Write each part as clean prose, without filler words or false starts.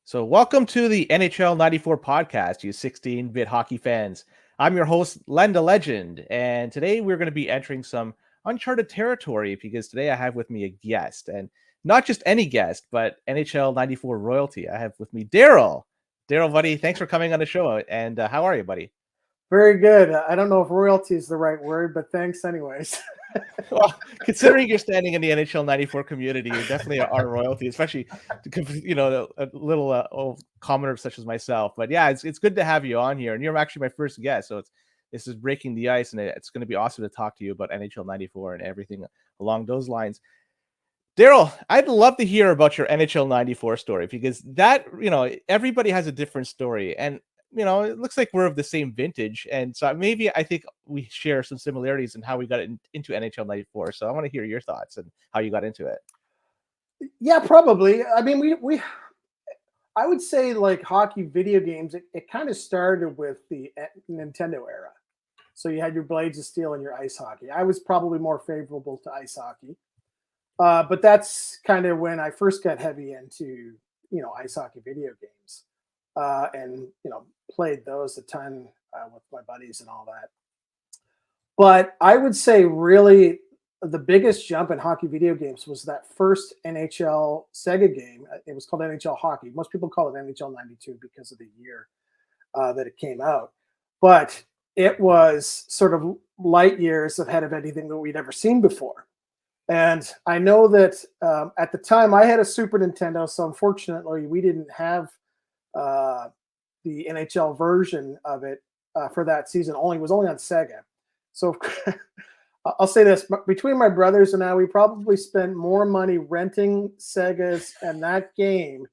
So, welcome to the NHL 94 podcast, you 16-bit hockey fans. I'm your host, Len the Legend, and today we're going to be entering some uncharted territory because today I have with me a guest, and not just any guest, but NHL 94 royalty. I have with me Darrell. Darrell, buddy, thanks for coming on the show. And how are you, buddy? Very good. I don't know if royalty is the right word, but thanks anyways. Well, considering you're standing in the NHL 94 community, you definitely are royalty, especially a little old commoner such as myself. But yeah, it's good to have you on here, and you're actually my first guest, so this is breaking the ice, and it's going to be awesome to talk to you about NHL 94 and everything along those lines. Darrell, I'd love to hear about your NHL 94 story because everybody has a different story. And, it looks like we're of the same vintage. And so maybe I think we share some similarities in how we got into NHL 94. So I want to hear your thoughts and how you got into it. Yeah, probably. I mean, I would say like hockey video games, it kind of started with the Nintendo era. So you had your Blades of Steel and your ice hockey. I was probably more favorable to ice hockey. But that's kind of when I first got heavy into, ice hockey video games and, played those a ton with my buddies and all that. But I would say really the biggest jump in hockey video games was that first NHL Sega game. It was called NHL Hockey. Most people call it NHL 92 because of the year that it came out. But it was sort of light years ahead of anything that we'd ever seen before. And I know that at the time I had a Super Nintendo, so unfortunately we didn't have the NHL version of it for that season. It was only on Sega. So I'll say this: between my brothers and I, we probably spent more money renting Segas and that game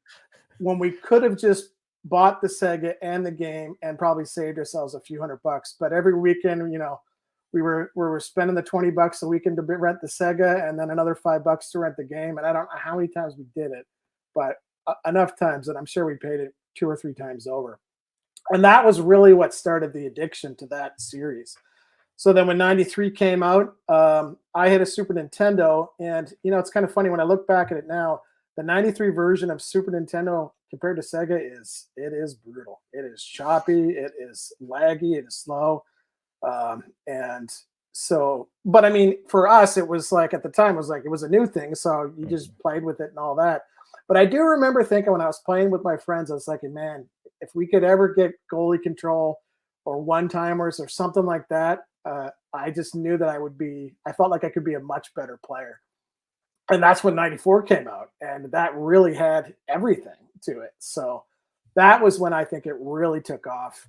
when we could have just bought the Sega and the game and probably saved ourselves a few $100. But every weekend, we were spending the $20 a weekend to rent the Sega and then another $5 to rent the game. And I don't know how many times we did it, but enough times that I'm sure we paid it 2 or 3 times over. And that was really what started the addiction to that series. So then when 93 came out, I had a Super Nintendo. And, it's kind of funny when I look back at it now, the 93 version of Super Nintendo compared to Sega is brutal. It is choppy. It is laggy. It is slow. And so, but I mean, for us, it was like at the time, it was a new thing. So you just played with it and all that. But I do remember thinking when I was playing with my friends, I was like, man, if we could ever get goalie control or one-timers or something like that, I just knew that I felt like I could be a much better player. And that's when 94 came out. And that really had everything to it. So that was when I think it really took off.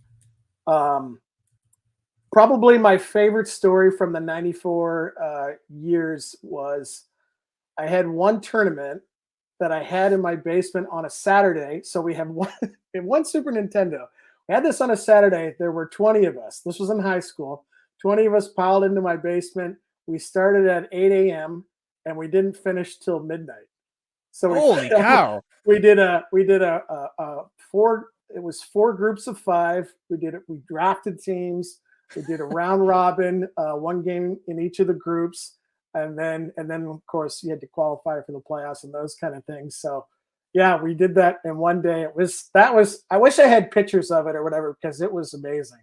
Probably my favorite story from the 94 years was I had one tournament that I had in my basement on a Saturday. So we have one Super Nintendo. We had this on a Saturday. There were 20 of us. This was in high school. 20 of us piled into my basement. We started at 8 a.m. and we didn't finish till midnight. So Holy cow! we did a four. It was 4 groups of 5. We drafted teams. We did a round robin, one game in each of the groups, and then of course you had to qualify for the playoffs and those kind of things. So yeah, we did that in one day. I wish I had pictures of it or whatever because it was amazing.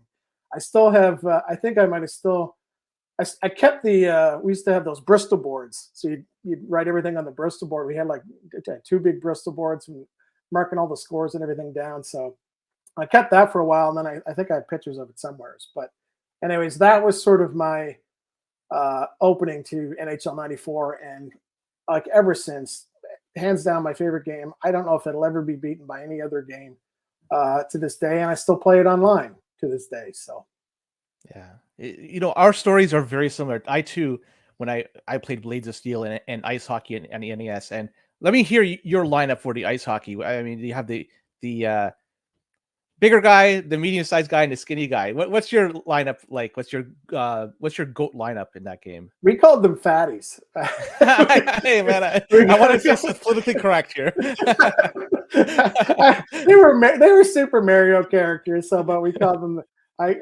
I still have. I think I might have still. I kept the. We used to have those Bristol boards, so you'd write everything on the Bristol board. We had like 2 big Bristol boards and marking all the scores and everything down. So I kept that for a while, and then I think I have pictures of it somewhere. But anyways, that was sort of my opening to NHL 94, and like ever since, hands down my favorite game. I don't know if it'll ever be beaten by any other game to this day, and I still play it online to this day. So yeah, our stories are very similar. I too, when I played Blades of Steel and ice hockey and the NES, and let me hear your lineup for the ice hockey. I mean, you have the bigger guy, the medium-sized guy, and the skinny guy. What's your lineup like? What's your GOAT lineup in that game? We called them fatties. Hey man, I want to feel politically correct here. They were Super Mario characters, so but we called them. I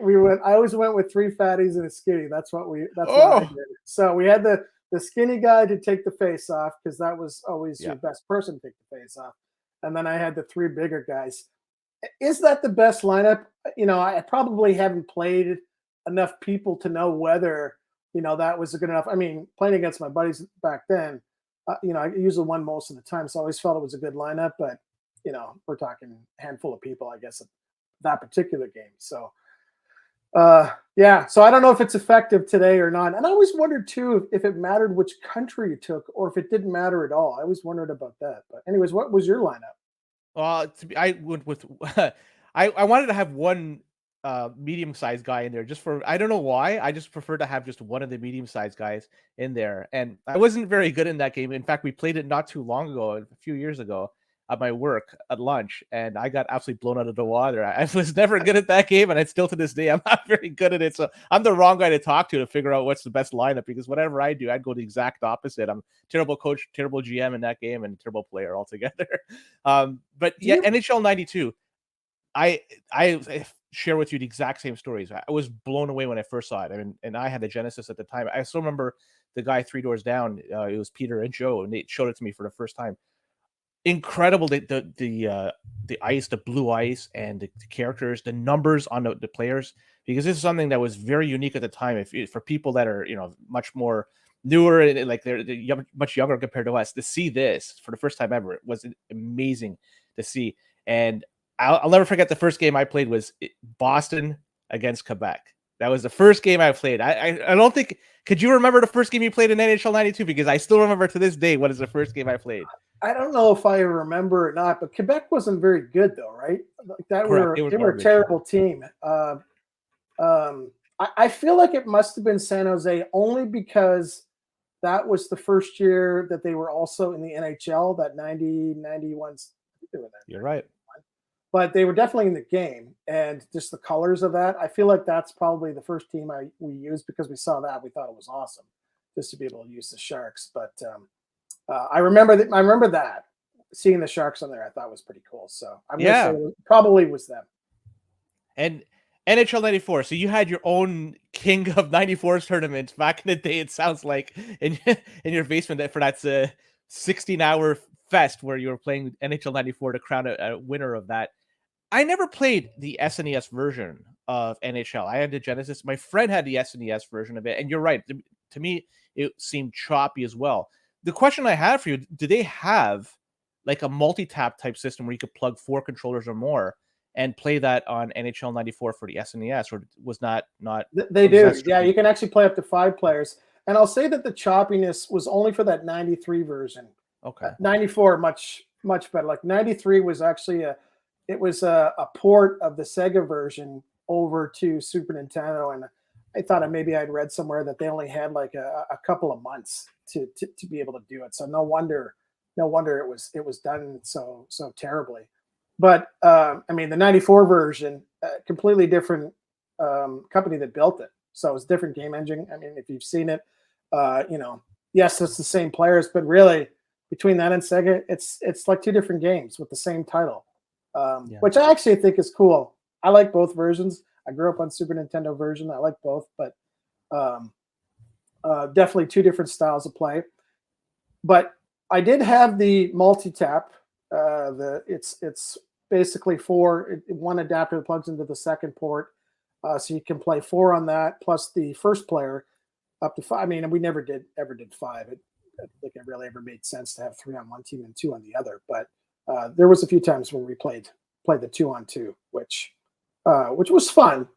always went with 3 fatties and a skinny. That's what I did. So we had the skinny guy to take the face off because that was always your best person to take the face off. and then I had the three bigger guys. Is that the best lineup? I probably haven't played enough people to know whether that was good enough. I mean, playing against my buddies back then, I usually won most of the time, so I always felt it was a good lineup. But we're talking a handful of people, I guess, at that particular game. So, yeah. So I don't know if it's effective today or not. And I always wondered too if it mattered which country you took, or if it didn't matter at all. I always wondered about that. But anyways, what was your lineup? I went with I wanted to have one medium-sized guy in there just for I don't know why. I just prefer to have just one of the medium-sized guys in there. And I wasn't very good in that game. In fact, we played it not too long ago, a few years ago, at my work at lunch, and I got absolutely blown out of the water. I was never good at that game, and it's still to this day I'm not very good at it. So I'm the wrong guy to talk to figure out what's the best lineup, because whatever I do, I'd go the exact opposite. I'm terrible coach, terrible GM in that game, and terrible player altogether. But yeah, NHL 92. I share with you the exact same stories. I was blown away when I first saw it. I mean, and I had the Genesis at the time. I still remember the guy 3 doors down. It was Peter and Joe, and they showed it to me for the first time. Incredible, the ice, the blue ice, and the characters, the numbers on the players, because this is something that was very unique at the time. If for people that are much more newer and like they're much younger compared to us, to see this for the first time ever, it was amazing to see. And I'll never forget the first game I played was Boston against Quebec. That was the first game I played. I don't think. Could you remember the first game you played in NHL 92? Because I still remember to this day what is the first game I played. I don't know if I remember or not, but Quebec wasn't very good though, right? Like that Correct. they were a terrible team. I feel like it must have been San Jose only because that was the first year that they were also in the NHL, that 90, 91. You're right. But they were definitely in the game, and just the colors of that. I feel like that's probably the first team we used because we saw that. We thought it was awesome just to be able to use the Sharks. But I remember that. I remember that seeing the Sharks on there. I thought was pretty cool. So I'm gonna say it probably was them. And NHL 94. So you had your own King of 94s tournament back in the day. It sounds like in your basement for that 16-hour fest where you were playing NHL 94 to crown a winner of that. I never played the SNES version of NHL. I had the Genesis. My friend had the SNES version of it, and you're right. To me, it seemed choppy as well. The question I have for you: do they have like a multi-tap type system where you could plug 4 controllers or more and play that on NHL 94 for the SNES, or was not? They do. Yeah, you can actually play up to 5 players. And I'll say that the choppiness was only for that 93 version. Okay. 94 much better. Like 93 was actually a port of the Sega version over to Super Nintendo, and I thought maybe I'd read somewhere that they only had like a couple of months to be able to do it. So no wonder it was done so terribly. But I mean, the 94 version, completely different company that built it, so it's a different game engine. I mean, if you've seen it, yes, it's the same players, but really between that and Sega, it's like 2 different games with the same title, which I actually think is cool. I like both versions. I grew up on Super Nintendo version. I like both, but definitely 2 different styles of play. But I did have the multi-tap. It's basically 1 adapter that plugs into the second port, so you can play 4 on that plus the first player up to 5. I mean, we never ever did 5. I think it really ever made sense to have 3 on one team and 2 on the other. But there was a few times when we played the 2-on-2, which was fun.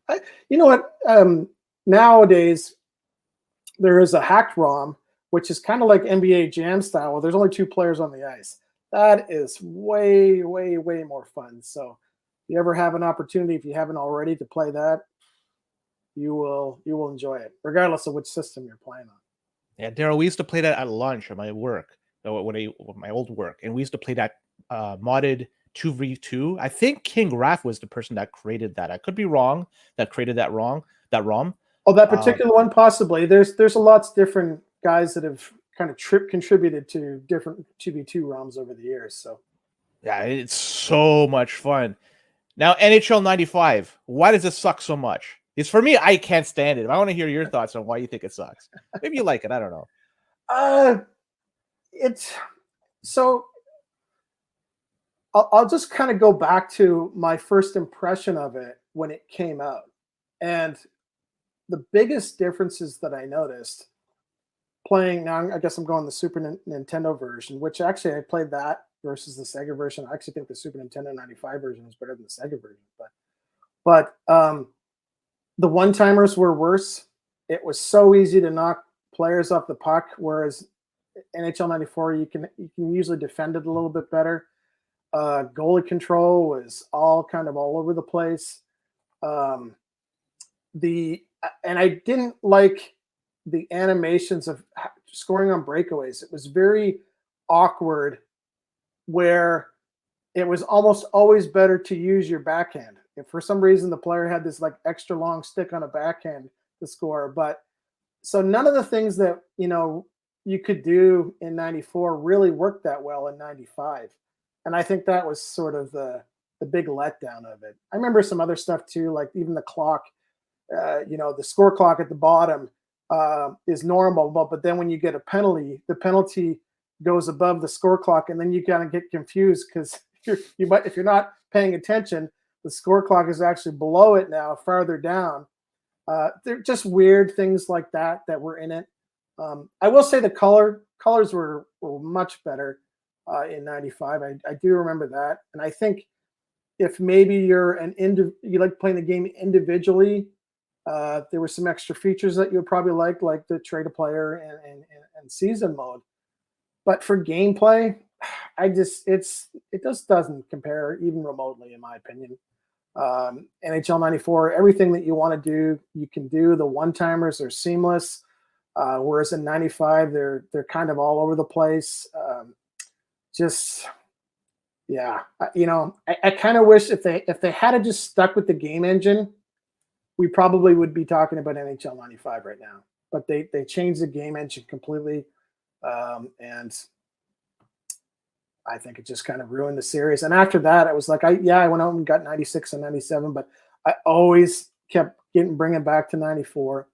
You know what? Nowadays there is a hacked ROM, which is kind of like NBA Jam style. Well, there's only 2 players on the ice. That is way, way, way more fun. So if you ever have an opportunity, if you haven't already, to play that, you will enjoy it, regardless of which system you're playing on. Yeah, Darrell, we used to play that at lunch at my work, my old work, and we used to play that modded 2v2. I think King Raph was the person that created that. I could be wrong. That created that ROM. Oh, that particular one, possibly. There's a lots of different guys that have kind of contributed to different 2v2 ROMs over the years. So yeah, it's so much fun. Now NHL 95. Why does it suck so much? It's for me, I can't stand it. I want to hear your thoughts on why you think it sucks. Maybe you like it. I don't know. It's so I'll just kind of go back to my first impression of it when it came out. And the biggest differences that I noticed playing now, I guess I'm going the Nintendo version, which actually I played that versus the Sega version. I actually think the Super Nintendo 95 version is better than the Sega version, but the one timers were worse. It was so easy to knock players off the puck, whereas NHL 94 you can usually defend it a little bit better. Goalie control was all kind of all over the place. Um, the and I didn't like the animations of scoring on breakaways. It was very awkward, where it was almost always better to use your backhand. If for some reason the player had this like extra long stick on a backhand to score, but so none of the things that you could do in 94 really worked that well in 95. And I think that was sort of the big letdown of it. I remember some other stuff too, like even the clock, the score clock at the bottom is normal, but then when you get a penalty, the penalty goes above the score clock, and then you kind of get confused because if you're not paying attention, the score clock is actually below it now, farther down. They're just weird things like that were in it. I will say the colors were much better in 95. I do remember that. And I think if maybe you like playing the game individually, there were some extra features that you would probably like the trade a player and season mode. But for gameplay, it just doesn't compare even remotely, in my opinion. NHL 94, everything that you want to do, you can do. The one-timers are seamless, whereas in 95, they're kind of all over the place. I kind of wish if they had just stuck with the game engine, we probably would be talking about NHL 95 right now. But they changed the game engine completely, and I think it just kind of ruined the series. And after that, I was like, I went out and got 96 and 97, but I always kept bringing back to 94.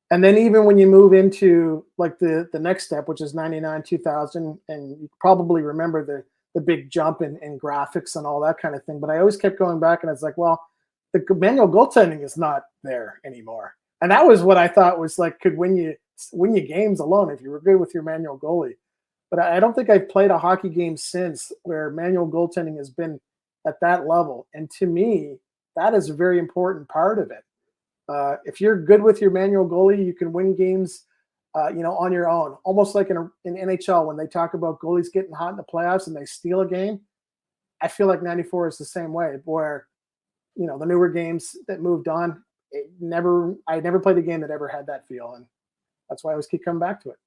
And then even when you move into like the next step, which is 99, 2000, and you probably remember the big jump in graphics and all that kind of thing. But I always kept going back, and it's like, well, the manual goaltending is not there anymore. And that was what I thought was like could win you games alone if you were good with your manual goalie. But I don't think I've played a hockey game since where manual goaltending has been at that level. And to me, that is a very important part of it. If you're good with your manual goalie, you can win games, on your own. Almost like in NHL when they talk about goalies getting hot in the playoffs and they steal a game. I feel like 94 is the same way, where the newer games that moved on, I never played a game that ever had that feel, and that's why I always keep coming back to it.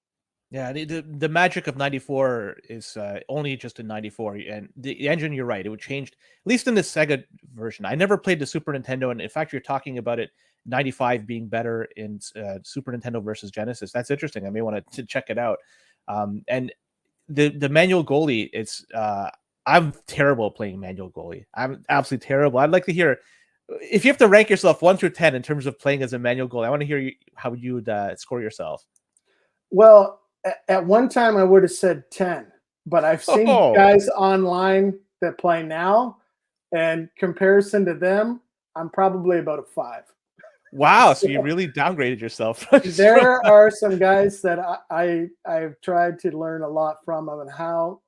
Yeah, the magic of 94 is only just in 94, and the engine, you're right, it would change, at least in the Sega version. I never played the Super Nintendo, and in fact, you're talking about it, 95 being better in Super Nintendo versus Genesis. That's interesting. I may want to check it out. And the manual goalie, I'm terrible at playing manual goalie. I'm absolutely terrible. I'd like to hear, if you have to rank yourself 1 through 10 in terms of playing as a manual goalie, I want to hear how you would score yourself. Well, at one time I would have said 10, but I've seen guys online that play now, and comparison to them, I'm probably about a 5. Wow, so you really downgraded yourself. There are some guys that I've tried to learn a lot from them, and how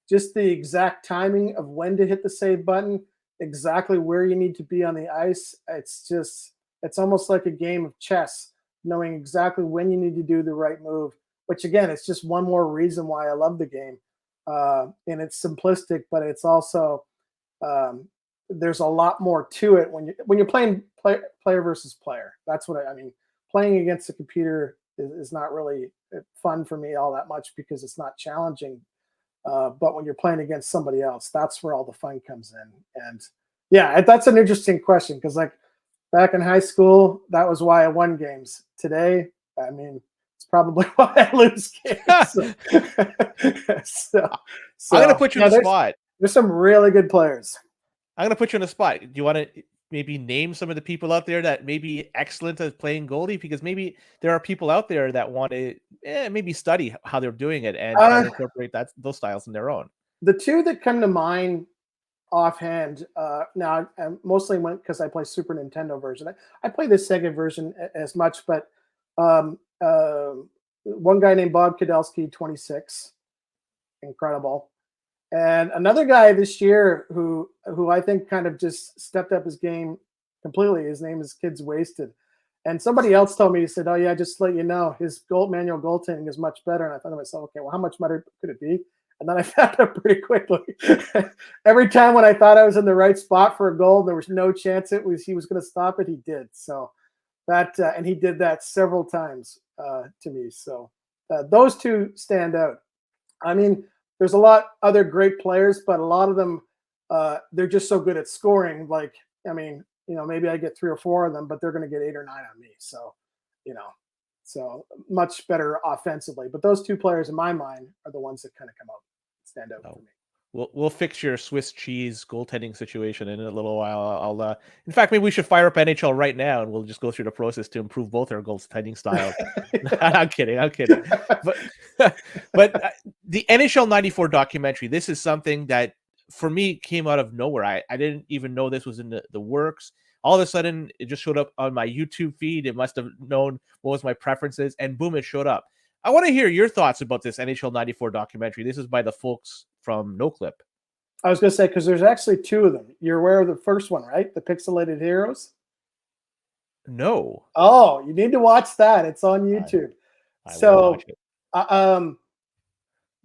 just the exact timing of when to hit the save button, exactly where you need to be on the ice. It's almost like a game of chess, knowing exactly when you need to do the right move. Which again, it's just one more reason why I love the game. And it's simplistic, but it's also there's a lot more to it when you're playing player versus player. That's what I mean. Playing against a computer is not really fun for me all that much because it's not challenging. But when you're playing against somebody else, that's where all the fun comes in. And yeah, that's an interesting question because like back in high school, that was why I won games. Today, I mean, it's probably why I lose games. so I'm gonna put you in the spot. There's some really good players. I'm gonna put you in a spot. Do you want to maybe name some of the people out there that may be excellent at playing goalie? Because maybe there are people out there that want to maybe study how they're doing it and try to incorporate those styles in their own. The two that come to mind offhand, now I mostly went because I play Super Nintendo version. I play the Sega version as much, but um, uh, one guy named Bob Kadelsky, 26, incredible. And another guy this year who I think kind of just stepped up his game completely. His name is Kids Wasted. And somebody else told me, he said, "Oh yeah, just to let you know, his manual goaltending is much better." And I thought to myself, okay, well, how much better could it be? And then I found out pretty quickly. Every time when I thought I was in the right spot for a goal, there was no chance he was going to stop it. He did. So that and he did that several times to me. So those two stand out. I mean, there's a lot other great players, but a lot of them they're just so good at scoring. Like, I mean, maybe I get 3 or 4 of them, but they're going to get 8 or 9 on me. So, you know, so much better offensively. But those two players in my mind are the ones that kind of come out, stand out for me. We'll fix your Swiss cheese goaltending situation in a little while. I'll in fact, maybe we should fire up NHL right now, and we'll just go through the process to improve both our goaltending styles. I'm kidding. But the NHL '94 documentary. This is something that for me came out of nowhere. I didn't even know this was in the works. All of a sudden, it just showed up on my YouTube feed. It must have known what was my preferences, and boom, it showed up. I want to hear your thoughts about this NHL '94 documentary. This is by the folks from NoClip. I was going to say, because there's actually 2 of them. You're aware of the first one, right? The Pixelated Heroes? No. Oh, you need to watch that. It's on YouTube. I will watch it.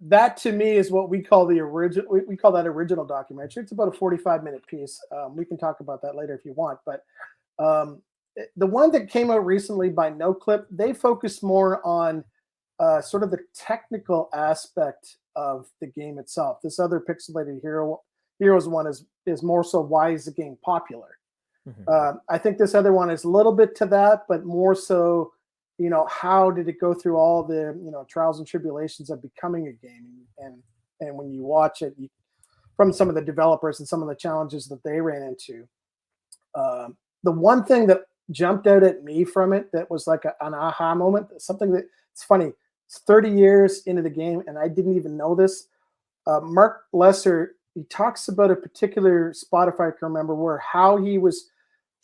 That to me is what we call the original. We call that original documentary. It's about a 45-minute piece. We can talk about that later if you want. But the one that came out recently by NoClip, they focus more on sort of the technical aspect of the game itself. This other Pixelated Heroes one is more so why is the game popular. Mm-hmm. I think this other one is a little bit to that, but more so, how did it go through all the trials and tribulations of becoming a game, and when you watch it from some of the developers and some of the challenges that they ran into. The one thing that jumped out at me from it that was like an aha moment, something that it's funny. It's 30 years into the game, and I didn't even know this. Mark Lesser, he talks about a particular spot, if I can remember, where how he was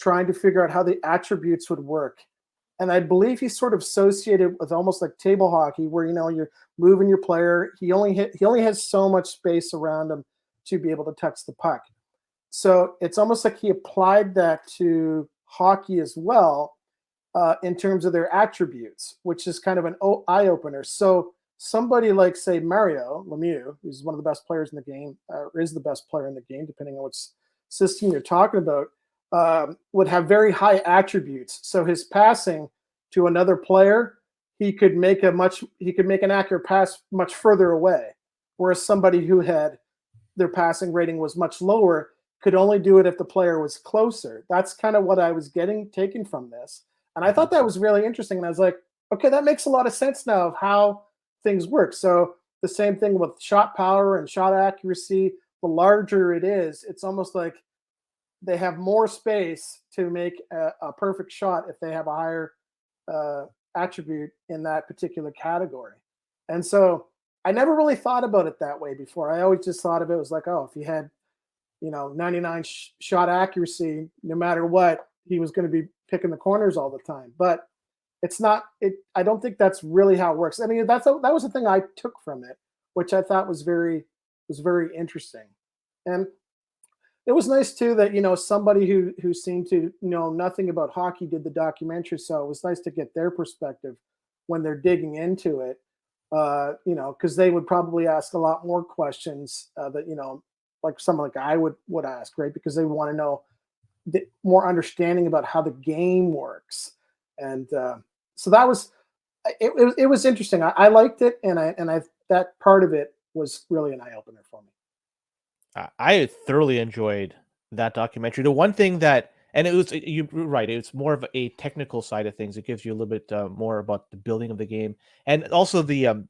trying to figure out how the attributes would work. And I believe he's sort of associated with almost like table hockey, where you're moving your player. He only has so much space around him to be able to touch the puck. So it's almost like he applied that to hockey as well. In terms of their attributes, which is kind of an eye opener. So somebody like, say, Mario Lemieux, who's one of the best players in the game, or is the best player in the game, depending on which system you're talking about, would have very high attributes. So his passing to another player, he could make an accurate pass much further away, whereas somebody who had their passing rating was much lower could only do it if the player was closer. That's kind of what I was taken from this. And I thought that was really interesting. And I was like, okay, that makes a lot of sense now of how things work. So the same thing with shot power and shot accuracy. The larger it is, it's almost like they have more space to make a perfect shot if they have a higher attribute in that particular category. And so I never really thought about it that way before. I always just thought of it as like, oh, if you had, 99 shot accuracy, no matter what, he was going to be picking the corners all the time. But it's not. I don't think that's really how it works. I mean, that was the thing I took from it, which I thought was very interesting. And it was nice too that somebody who seemed to know nothing about hockey did the documentary. So it was nice to get their perspective when they're digging into it. Because they would probably ask a lot more questions that like someone like I would ask, right? Because they want to know more understanding about how the game works. And so that was it was interesting. I liked it, and I that part of it was really an eye opener for me. I thoroughly enjoyed that documentary. The one thing that, and you're right, it's more of a technical side of things. It gives you a little bit more about the building of the game, and also the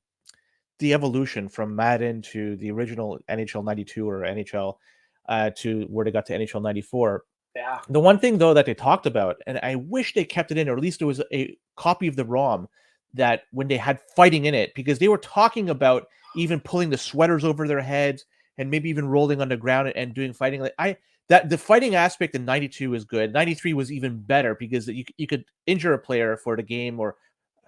evolution from Madden to the original NHL '92 or NHL to where they got to NHL '94. Yeah. The one thing though that they talked about, and I wish they kept it in, or at least there was a copy of the ROM that when they had fighting in it, because they were talking about even pulling the sweaters over their heads, and maybe even rolling on the ground and doing fighting. Like that the fighting aspect in 92 was good. 93 was even better because you could injure a player for the game, or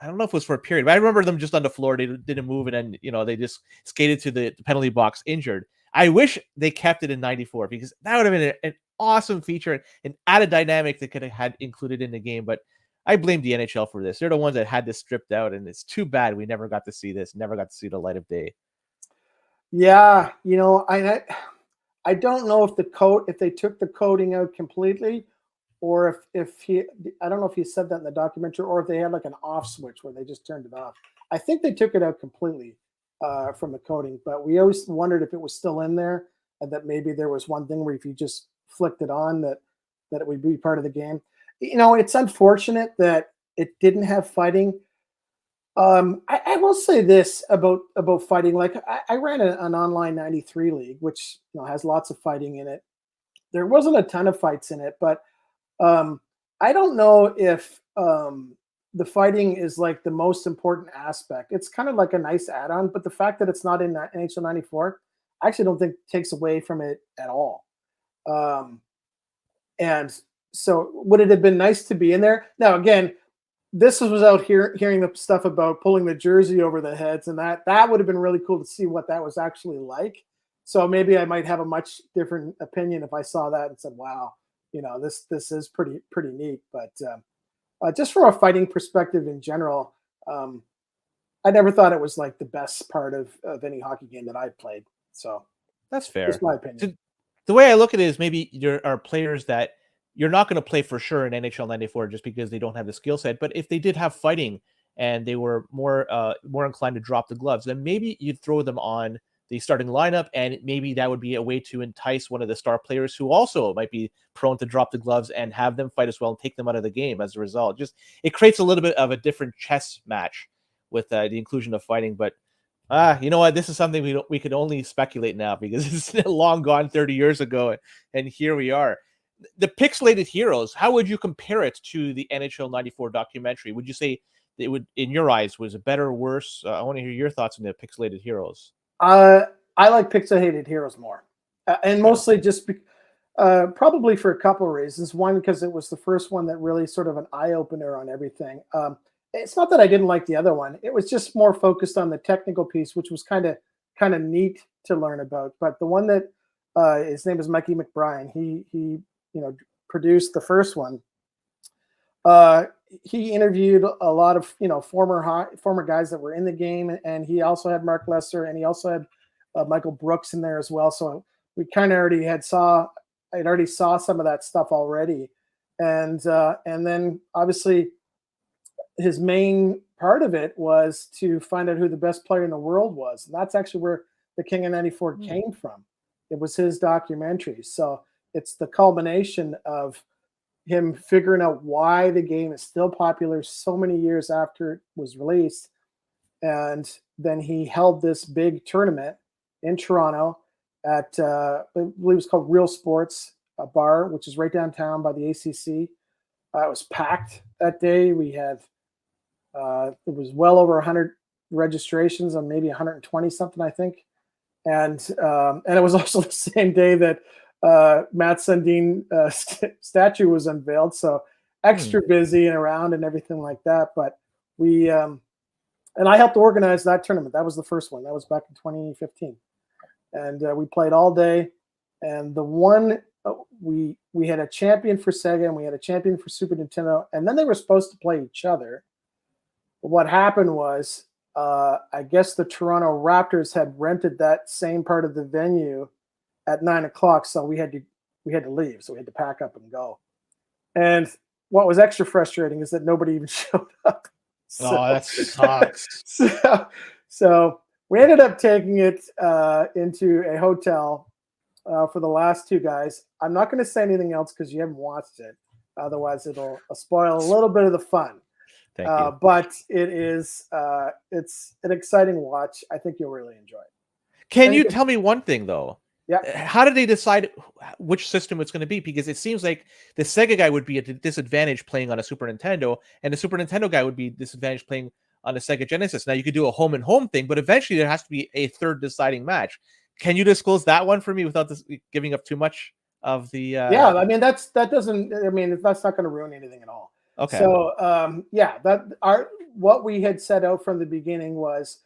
I don't know if it was for a period, but I remember them just on the floor. They didn't move, and then they just skated to the penalty box injured. I wish they kept it in 94 because that would have been an awesome feature and added dynamic that could have had included in the game. But I blame the NHL for this. They're the ones that had this stripped out, and it's too bad we never got to see this, never got to see the light of day. Yeah, I don't know if they took the coding out completely, or I don't know if he said that in the documentary, or if they had like an off switch where they just turned it off. I think they took it out completely from the coding, but we always wondered if it was still in there, and that maybe there was one thing where if you just flicked it on, that it would be part of the game. It's unfortunate that it didn't have fighting. I will say this about fighting. Like I ran an online 93 league, which has lots of fighting in it. There wasn't a ton of fights in it, but I don't know if the fighting is like the most important aspect. It's kind of like a nice add-on, but the fact that it's not in NHL 94, I actually don't think takes away from it at all. And so would it have been nice to be in there? Now, again, this was out here hearing the stuff about pulling the jersey over the heads, and that would have been really cool to see what that was actually like. So maybe I might have a much different opinion if I saw that and said, wow, this is pretty neat. But just from a fighting perspective in general, I never thought it was like the best part of any hockey game that I played. So that's fair. That's my opinion. The way I look at it is maybe there are players that you're not going to play for sure in NHL 94 just because they don't have the skill set. But if they did have fighting and they were more inclined to drop the gloves, then maybe you'd throw them on the starting lineup, and maybe that would be a way to entice one of the star players who also might be prone to drop the gloves and have them fight as well and take them out of the game as a result. Just it creates a little bit of a different chess match with the inclusion of fighting. But you know what? This is something we could only speculate now because it's long gone 30 years ago, and here we are. The pixelated heroes, how would you compare it to the NHL 94 documentary? Would you say it would, in your eyes, was it better or worse? I want to hear your thoughts on the pixelated heroes. I like pixelated heroes more, and mostly just probably for a couple of reasons. One, because it was the first one that really sort of an eye opener on everything. It's not that I didn't like the other one; it was just more focused on the technical piece, which was kind of neat to learn about. But the one that his name is Mikey McBride, he produced the first one. He interviewed a lot of former guys that were in the game, and he also had Mark Lesser, and he also had Michael Brooks in there as well. So we kind of already saw some of that stuff already, and then obviously his main part of it was to find out who the best player in the world was, and that's actually where the King of 94 came from. It was his documentary, so it's the culmination of him figuring out why the game is still popular so many years after it was released. And then he held this big tournament in Toronto at, I believe it was called Real Sports, a bar, which is right downtown by the ACC. It was packed that day. We had, it was well over 100 registrations on maybe 120 something, I think. And it was also the same day that Matt Sundin statue was unveiled, so extra busy and around and everything like that. But we and I helped organize that tournament. That was the first one. That was back in 2015, and we played all day. And the one we had a champion for Sega and we had a champion for Super Nintendo, and then they were supposed to play each other. But what happened was, I guess the Toronto Raptors had rented that same part of the venue at 9 o'clock, so we had to leave. So we had to pack up and go. And what was extra frustrating is that nobody even showed up. So, oh, that sucks. so we ended up taking it into a hotel for the last two guys. I'm not going to say anything else because you haven't watched it. Otherwise, it'll spoil a little bit of the fun. Thank you. But it is it's an exciting watch. I think you'll really enjoy it. Can you tell me one thing though? Yeah. How did they decide which system it's going to be? Because it seems like the Sega guy would be at a disadvantage playing on a Super Nintendo, and the Super Nintendo guy would be disadvantaged playing on a Sega Genesis. Now you could do a home and home thing, but eventually there has to be a third deciding match. can you disclose that one for me without giving up too much of the? Yeah, I mean that's not going to ruin anything at all. Okay. So yeah, what we had set out from the beginning was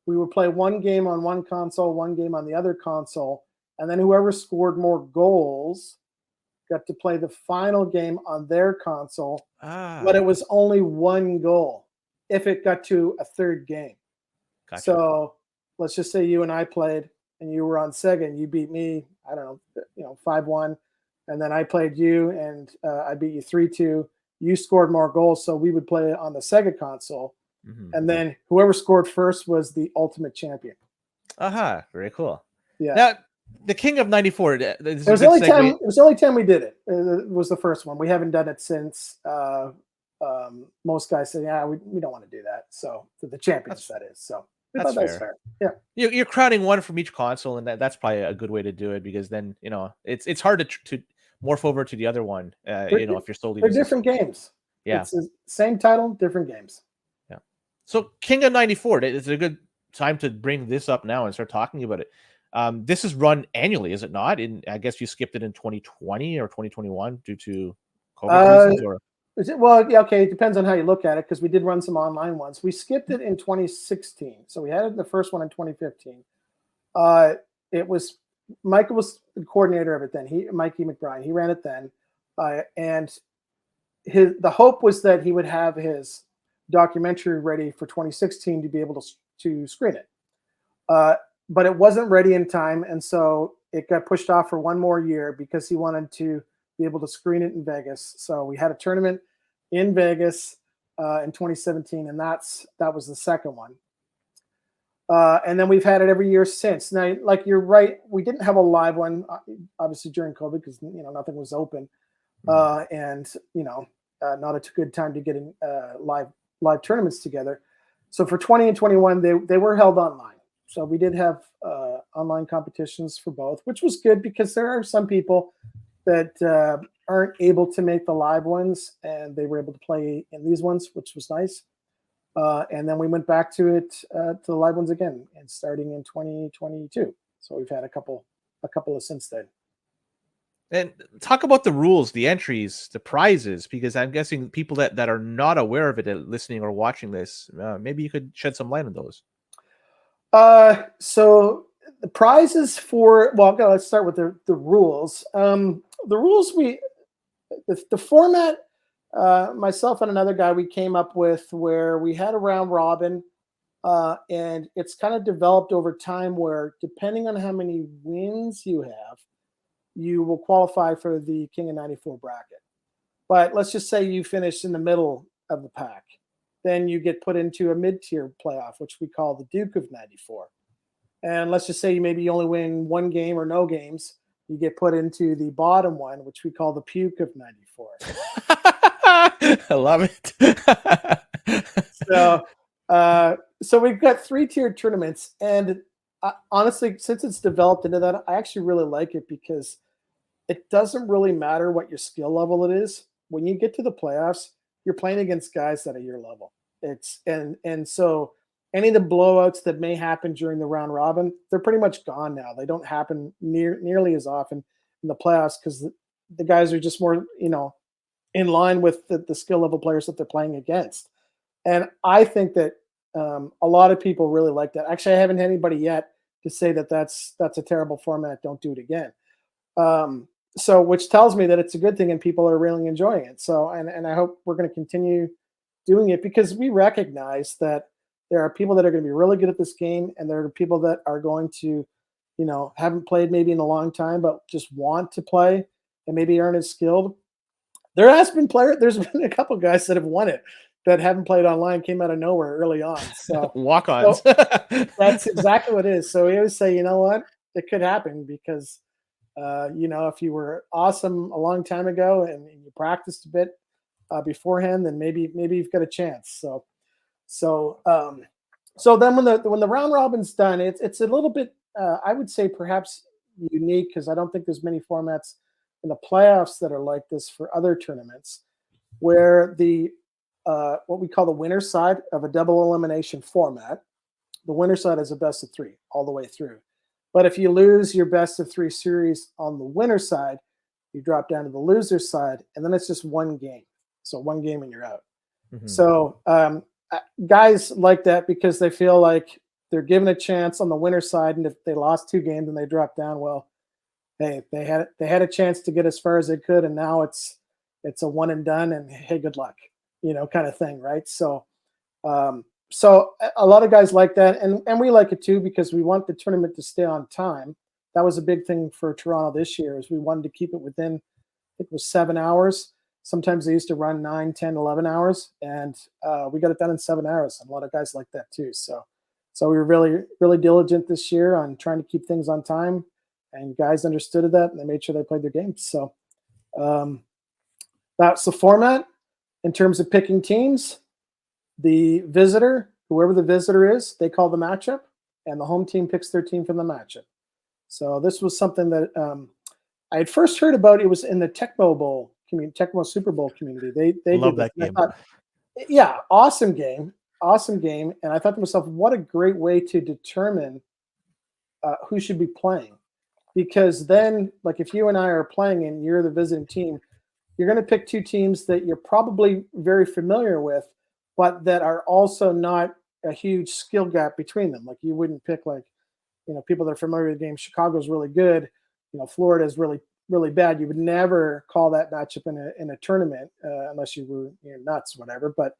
we would play one game on one console, one game on the other console, and then whoever scored more goals got to play the final game on their console. But it was only one goal if it got to a third game. Gotcha. So let's just say you and I played and you were on Sega and you beat me, I don't know, 5-1. And then I played you and I beat you 3-2. You scored more goals. So we would play it on the Sega console. Mm-hmm. And then whoever scored first was the ultimate champion. Aha, very cool. Yeah. Now, the King of '94. It was the only time we did it. It was the first one. We haven't done it since. Most guys say, yeah, we don't want to do that. So the champions, that is. So that's fair. Yeah. You're crowning one from each console, and that's probably a good way to do it, because then, it's hard to morph over to the other one, if you're solely. They're different games. Yeah. It's the same title, different games. Yeah. So King of '94, it's a good time to bring this up now and start talking about it. This is run annually, is it not? I guess you skipped it in 2020 or 2021 due to COVID reasons, or? Well, yeah, okay. It depends on how you look at it, because we did run some online ones. We skipped it in 2016, so we had it the first one in 2015. It was Michael was the coordinator of it then. Mikey McBride, he ran it then, and the hope was that he would have his documentary ready for 2016 to be able to screen it. But it wasn't ready in time, and so it got pushed off for one more year because he wanted to be able to screen it in Vegas. So we had a tournament in Vegas in 2017, and that was the second one. And then we've had it every year since. Now, like, you're right, we didn't have a live one, obviously during COVID, because nothing was open, and not a good time to get in live tournaments together. So for 20 and 21, they were held online. So we did have online competitions for both, which was good, because there are some people that aren't able to make the live ones, and they were able to play in these ones, which was nice. And then we went back to the live ones again, and starting in 2022. So we've had a couple of since then. And talk about the rules, the entries, the prizes, because I'm guessing people that are not aware of it, listening or watching this, maybe you could shed some light on those. So the prizes let's start with the rules. The rules the format, myself and another guy, we came up with, where we had a round robin, and it's kind of developed over time, where depending on how many wins you have, you will qualify for the King of '94 bracket. But let's just say you finish in the middle of the pack. Then you get put into a mid-tier playoff, which we call the Duke of '94. And let's just say you only win one game or no games. You get put into the bottom one, which we call the Puke of '94. I love it. So we've got 3-tiered tournaments, and honestly, since it's developed into that, I actually really like it, because it doesn't really matter what your skill level it is. When you get to the playoffs, you're playing against guys that are your level. So any of the blowouts that may happen during the round robin, they're pretty much gone now. They don't happen nearly as often in the playoffs, because the guys are just more, in line with the skill level players that they're playing against. And I think that a lot of people really like that. Actually, I haven't had anybody yet to say that that's a terrible format, don't do it again. So which tells me that it's a good thing and people are really enjoying it. So, and I hope we're going to continue doing it, because we recognize that there are people that are going to be really good at this game, and there are people that are going to, haven't played maybe in a long time, but just want to play and maybe aren't as skilled. There's been a couple of guys that have won it that haven't played online, came out of nowhere early on. So walk-ons. So that's exactly what it is. So we always say, you know what, it could happen, because if you were awesome a long time ago and you practiced a bit beforehand, then maybe you've got a chance. So then when the round robin's done, it's a little bit, I would say, perhaps unique, because I don't think there's many formats in the playoffs that are like this for other tournaments, where the what we call the winner side of a double elimination format, the winner side is a best of 3 all the way through. But if you lose your best of 3 series on the winner side, you drop down to the loser side, and then it's just one game. So one game and you're out. So guys like that because they feel like they're given a chance on the winner side, and if they lost 2 games and they drop down, well, hey, they had a chance to get as far as they could, and now it's a one and done, and hey, good luck, kind of thing, right? So so a lot of guys like that, and we like it too because we want the tournament to stay on time. That was a big thing for Toronto this year is we wanted to keep it within, I think it was 7 hours. Sometimes they used to run 9, 10, 11 hours, and we got it done in 7 hours. And a lot of guys like that too. So we were really, really diligent this year on trying to keep things on time, and guys understood that, and they made sure they played their games. So that's the format. In terms of picking teams, the visitor, whoever the visitor is, they call the matchup, and the home team picks their team from the matchup. So this was something that I had first heard about. It was in the Tecmo Bowl community, Tecmo Super Bowl community. They love did that game. Thought, yeah, awesome game. And I thought to myself, what a great way to determine who should be playing. Because then, like if you and I are playing and you're the visiting team, you're going to pick 2 teams that you're probably very familiar with, but that are also not a huge skill gap between them. Like you wouldn't pick people that are familiar with the game. Chicago's really good. Florida is really, really bad. You would never call that matchup in a tournament unless you were nuts, whatever. But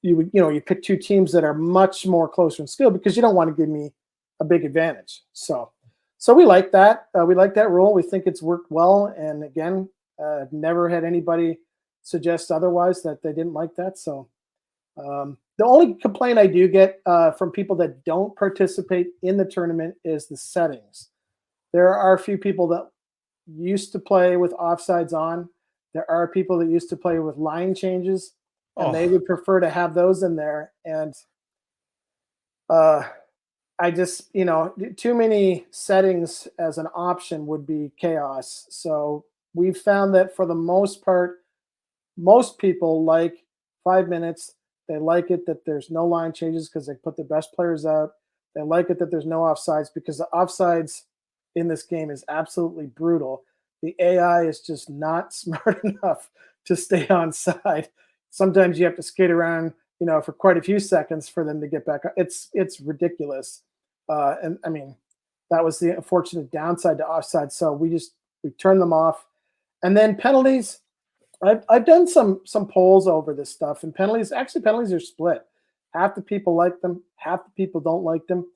you would, you pick 2 teams that are much more closer in skill because you don't want to give me a big advantage. So we like that. We like that rule. We think it's worked well. And again, never had anybody suggest otherwise that they didn't like that. So the only complaint I do get from people that don't participate in the tournament is the settings. There are a few people that used to play with offsides on. There are people that used to play with line changes, and they would prefer to have those in there. And I just, too many settings as an option would be chaos. So we've found that for the most part, most people like 5 minutes. They like it that there's no line changes because they put the best players out. They like it that there's no offsides because the offsides in this game is absolutely brutal. The AI is just not smart enough to stay on side. Sometimes you have to skate around, for quite a few seconds for them to get back. It's ridiculous. And I mean, that was the unfortunate downside to offside. So we turned them off. And then penalties. I've done some polls over this stuff, and penalties are split. Half the people like them, half the people don't like them.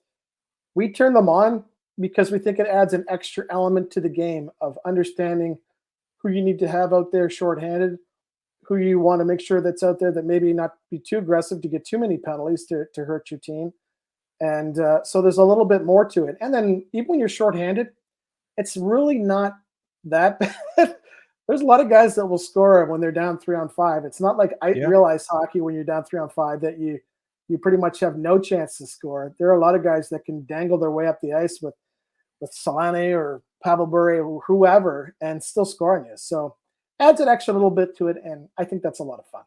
We turn them on because we think it adds an extra element to the game of understanding who you need to have out there shorthanded, who you want to make sure that's out there that maybe not be too aggressive to get too many penalties to hurt your team. And so there's a little bit more to it. And then even when you're shorthanded, it's really not that bad. There's a lot of guys that will score when they're down 3-on-5. It's not like real ice hockey when you're down 3-on-5 that you pretty much have no chance to score. There are a lot of guys that can dangle their way up the ice with Solani or Pavel Bure or whoever and still score on you. So adds an extra little bit to it, and I think that's a lot of fun.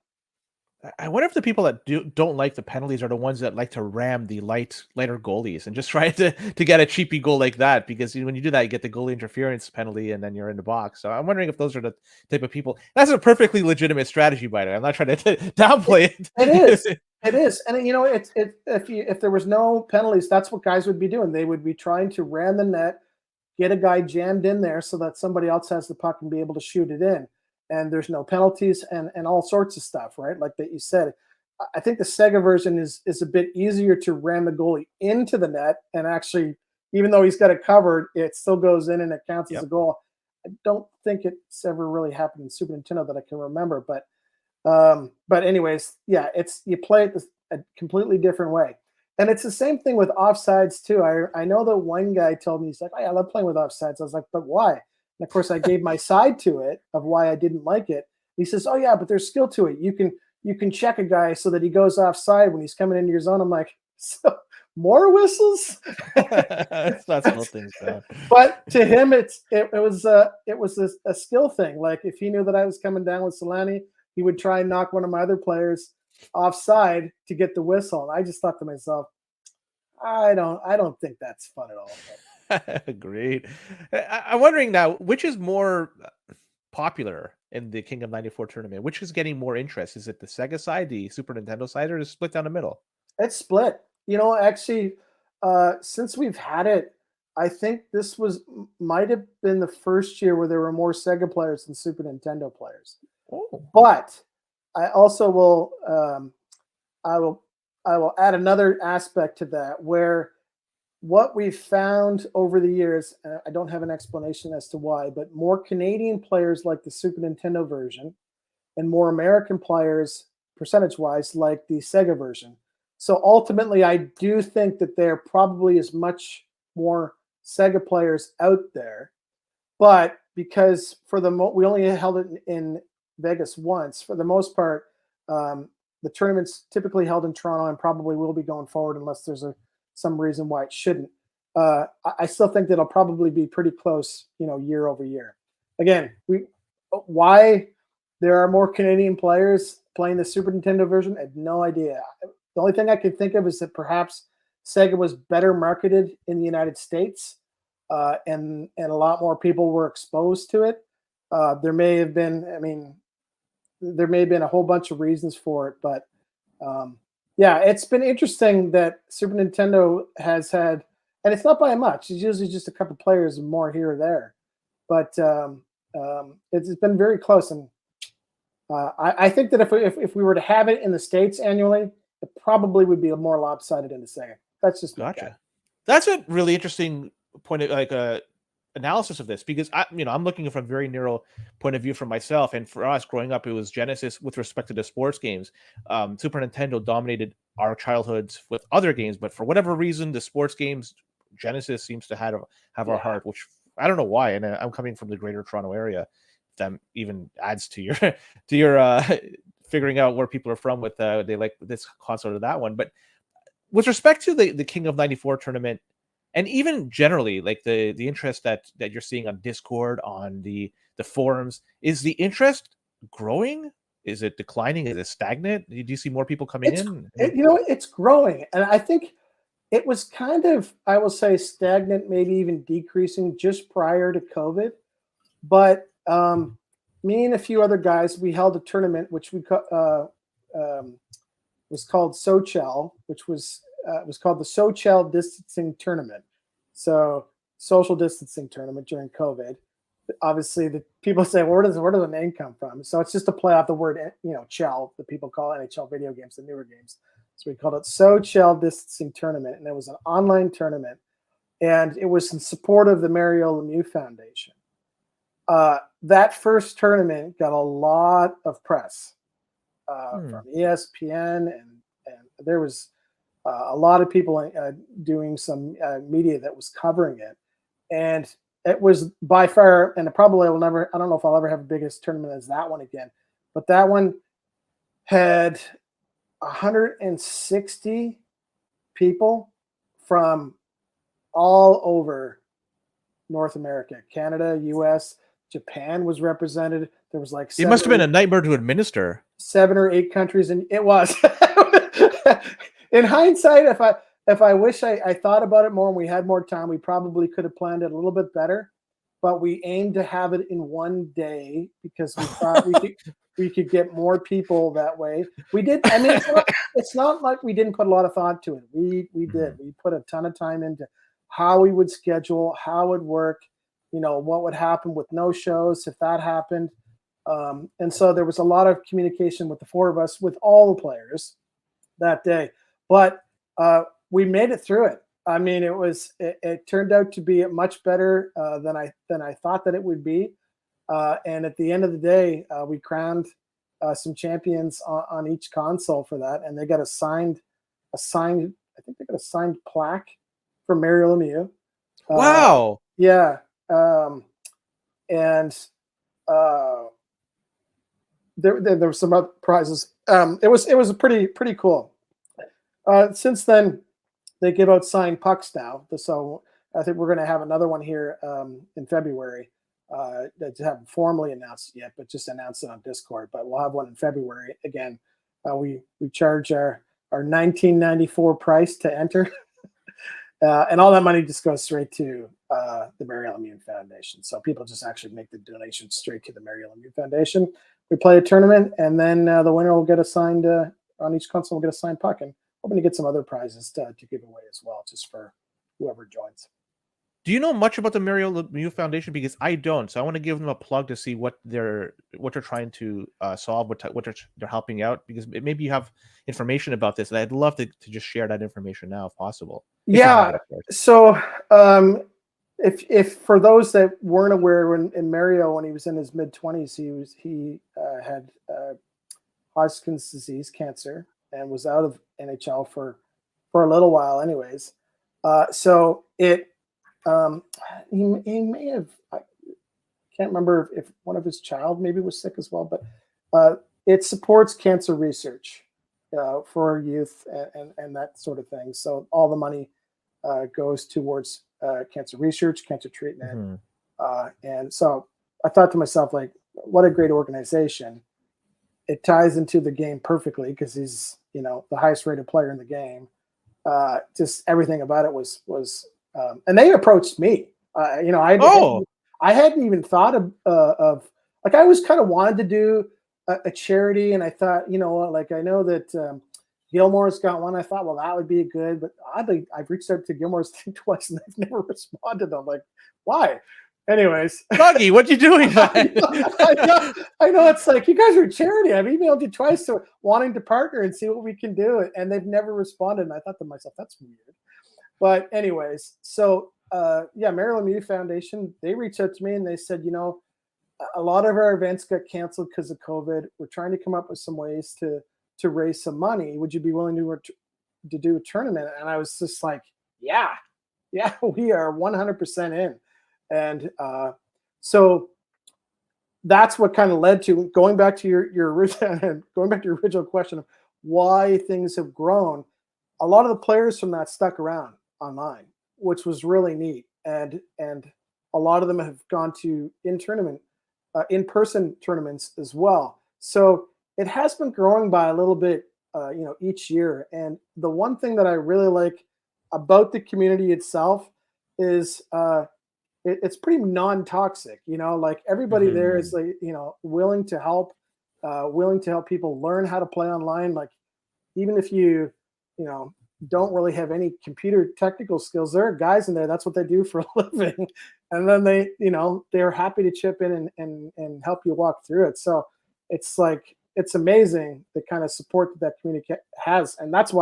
I wonder if the people that don't like the penalties are the ones that like to ram the lighter goalies and just try to get a cheapy goal like that, because when you do that, you get the goalie interference penalty and then you're in the box. So I'm wondering if those are the type of people. That's a perfectly legitimate strategy, by the way. I'm not trying to downplay it. It is. And if there was no penalties, that's what guys would be doing. They would be trying to ram the net, get a guy jammed in there so that somebody else has the puck and be able to shoot it in. And there's no penalties and all sorts of stuff, right? Like that you said. I think the Sega version is a bit easier to ram the goalie into the net, and actually, even though he's got it covered, it still goes in and it counts as a goal. I don't think it's ever really happened in Super Nintendo that I can remember, but anyways, yeah, you play it a completely different way. And it's the same thing with offsides too. I know that one guy told me, he's like, "Oh, yeah, I love playing with offsides." I was like, "But why?" And of course, I gave my side to it of why I didn't like it. He says, "Oh yeah, but there's skill to it. You can check a guy so that he goes offside when he's coming into your zone." I'm like, "So more whistles?" That's not small things, though. But to him, it was a skill thing. Like if he knew that I was coming down with Solani, he would try and knock one of my other players offside to get the whistle. And I just thought to myself, I don't think that's fun at all. Agreed. I'm wondering now, which is more popular in the King of 94 tournament? Which is getting more interest? Is it the Sega side, the Super Nintendo side, or is it split down the middle? It's split. Actually, since we've had it, I think this might have been the first year where there were more Sega players than Super Nintendo players. Oh, But I also I will I will add another aspect to that where what we've found over the years, I don't have an explanation as to why, but more Canadian players like the Super Nintendo version and more American players, percentage wise, like the Sega version. So ultimately, I do think that there probably is much more Sega players out there. But because we only held it in Vegas once, for the most part, the tournament's typically held in Toronto and probably will be going forward unless there's some reason why it shouldn't. I still think that it'll probably be pretty close, year over year. Again, why there are more Canadian players playing the Super Nintendo version, I have no idea. The only thing I can think of is that perhaps Sega was better marketed in the United States, and a lot more people were exposed to it. There may have been, there may have been a whole bunch of reasons for it, but yeah, it's been interesting that Super Nintendo has had, and it's not by much. It's usually just a couple players more here or there, but it's been very close. And I think that if we were to have it in the States annually, it probably would be more lopsided in the Sega. That's just gotcha. That's a really interesting point of analysis of this, because I'm looking from a very narrow point of view for myself, and for us growing up, it was Genesis with respect to the sports games. Super Nintendo dominated our childhoods with other games, but for whatever reason, the sports games, Genesis seems to have our heart, which I don't know why. And I'm coming from the Greater Toronto area. That even adds to your figuring out where people are from with they like this console or that one. But with respect to the King of 94 tournament, and even generally like the interest that you're seeing on Discord, on the forums, is the interest growing? Is it declining? Is it stagnant? Do you see more people coming in? It's growing, and I think it was kind of, I will say, stagnant, maybe even decreasing just prior to COVID. But me and a few other guys, we held a tournament which was called Sochel, which was called the Sochel Distancing Tournament. So social distancing tournament during COVID. Obviously, the people say, well, where does the name come from? So it's just a play off the word, Chell, that people call NHL video games, the newer games. So we called it Sochel Distancing Tournament, and it was an online tournament, and it was in support of the Mario Lemieux Foundation. That first tournament got a lot of press from ESPN, and there was a lot of people doing some media that was covering it. And it was by far, and probably I don't know if I'll ever have a biggest tournament as that one again, but that one had 160 people from all over North America, Canada, US, Japan was represented. There was like it must have been a nightmare to administer. 7 or 8 countries, and it was. In hindsight, if I wish I thought about it more and we had more time, we probably could have planned it a little bit better. But we aimed to have it in one day because we thought we could get more people that way. We did. I mean, it's not like we didn't put a lot of thought to it. We did. We put a ton of time into how we would schedule, how it would work, what would happen with no shows if that happened. And so there was a lot of communication with the four of us, with all the players that day. But we made it through it. I mean, it turned out to be much better than I thought that it would be. And at the end of the day, we crowned some champions on each console for that, and they got a signed. I think they got a signed plaque from Mario Lemieux. Wow. Yeah. And there were some other prizes. It was pretty cool. Since then, they give out signed pucks now. So I think we're going to have another one here in February. That haven't formally announced it yet, but just announced it on Discord. But we'll have one in February again. We charge our $19.94 price to enter. And all that money just goes straight to the Mary Lemieux Foundation. So people just actually make the donation straight to the Mary Lemieux Foundation. We play a tournament, and then the winner will get assigned on each console will get a signed puck, and hoping to get some other prizes to give away as well, just for whoever joins. Do you know much about the Mary Lemieux Foundation? Because I don't, so I want to give them a plug to see what they're trying to solve, what they're helping out. Because maybe you have information about this, and I'd love to just share that information now, if possible. Yeah. So, if for those that weren't aware, in Mario, when he was in his mid-20s, he had Hodgkin's disease, cancer, and was out of NHL for a little while, anyways. So it. He may have, I can't remember if one of his child maybe was sick as well, but it supports cancer research for youth and that sort of thing. So all the money goes towards cancer research, cancer treatment. And so I thought to myself, like, what a great organization. It ties into the game perfectly because he's, the highest rated player in the game. Just everything about it was and they approached me. I hadn't even thought of like, I always kind of wanted to do a charity, and I thought, like, I know that Gilmore's got one. I thought, well, that would be good, but oddly, I've reached out to Gilmore's twice, and they've never responded. I'm like, why? Anyways, Buggy, what you doing? I know it's like, you guys are a charity. I've emailed you twice, so wanting to partner and see what we can do, and they've never responded. And I thought to myself, that's weird. But anyways, so Mary Lemieux Foundation, they reached out to me and they said, a lot of our events got canceled because of COVID. We're trying to come up with some ways to raise some money. Would you be willing to do a tournament? And I was just like, yeah, we are 100% in. And so that's what kind of led to going back to your original question of why things have grown. A lot of the players from that stuck around online, which was really neat, and a lot of them have gone to in-person tournaments as well. So it has been growing by a little bit, each year. And the one thing that I really like about the community itself is it's pretty non-toxic. Like, everybody there is, like, willing to help people learn how to play online. Like, even if you don't really have any computer technical skills, there are guys in there, that's what they do for a living, and then they're happy to chip in and help you walk through it. So it's like, it's amazing the kind of support that community has, and that's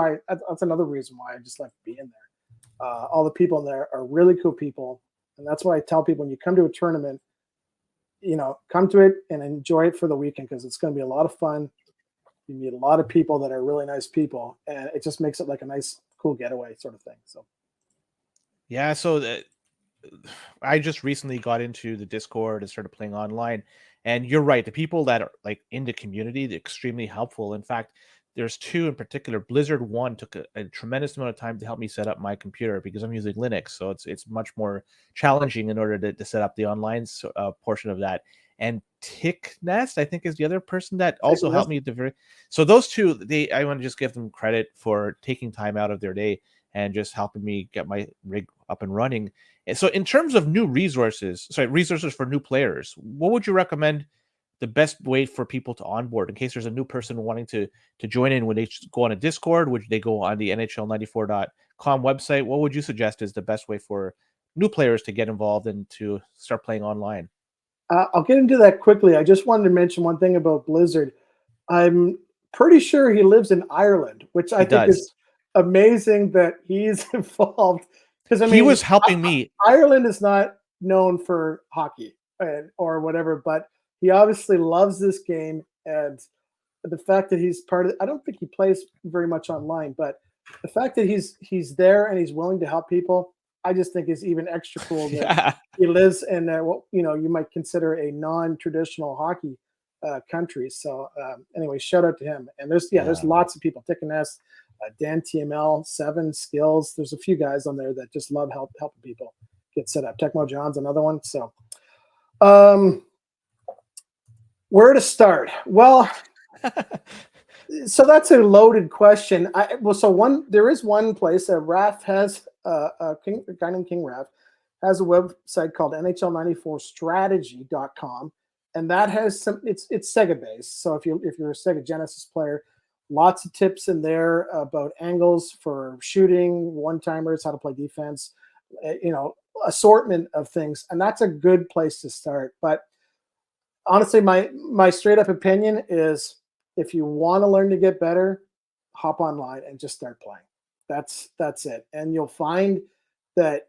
another reason why I just like being there. All the people in there are really cool people, and that's why I tell people, when you come to a tournament, come to it and enjoy it for the weekend, because it's going to be a lot of fun. You meet a lot of people that are really nice people, and it just makes it like a nice, cool getaway sort of thing. So, yeah. So I just recently got into the Discord and started playing online, and you're right. The people that are like in the community, they're extremely helpful. In fact, there's two in particular. Blizzard One took a tremendous amount of time to help me set up my computer because I'm using Linux, so it's much more challenging in order to set up the online portion of that. And Ticknest, I think, is the other person that also helped me at the very. So those two, I want to just give them credit for taking time out of their day and just helping me get my rig up and running. And so, in terms of resources for new players, what would you recommend the best way for people to onboard in case there's a new person wanting to join in? Would they go on a Discord? Would they go on the NHL94.com website? What would you suggest is the best way for new players to get involved and to start playing online? I'll get into that quickly. I just wanted to mention one thing about Blizzard. I'm pretty sure he lives in Ireland, which I think is amazing that he's involved. Because, I mean, he was helping me. Ireland is not known for hockey or whatever, but he obviously loves this game. And the fact that he's part of it, I don't think he plays very much online, but the fact that he's there and he's willing to help people, I just think is even extra cool. That he lives in what you might consider a non-traditional hockey country. So anyway, shout out to him. And there's lots of people. Ticknest, Dan TML, 7 Skills. There's a few guys on there that just love helping people get set up. Tecmo John's another one. So where to start? Well, So that's a loaded question. There is one place. Raf has a guy named King Raf has a website called NHL94strategy.com, and that has some. It's Sega based. So if you're a Sega Genesis player, lots of tips in there about angles for shooting, one timers, how to play defense, assortment of things, and that's a good place to start. But honestly, my straight up opinion is if you want to learn to get better, hop online and just start playing. That's it, and you'll find that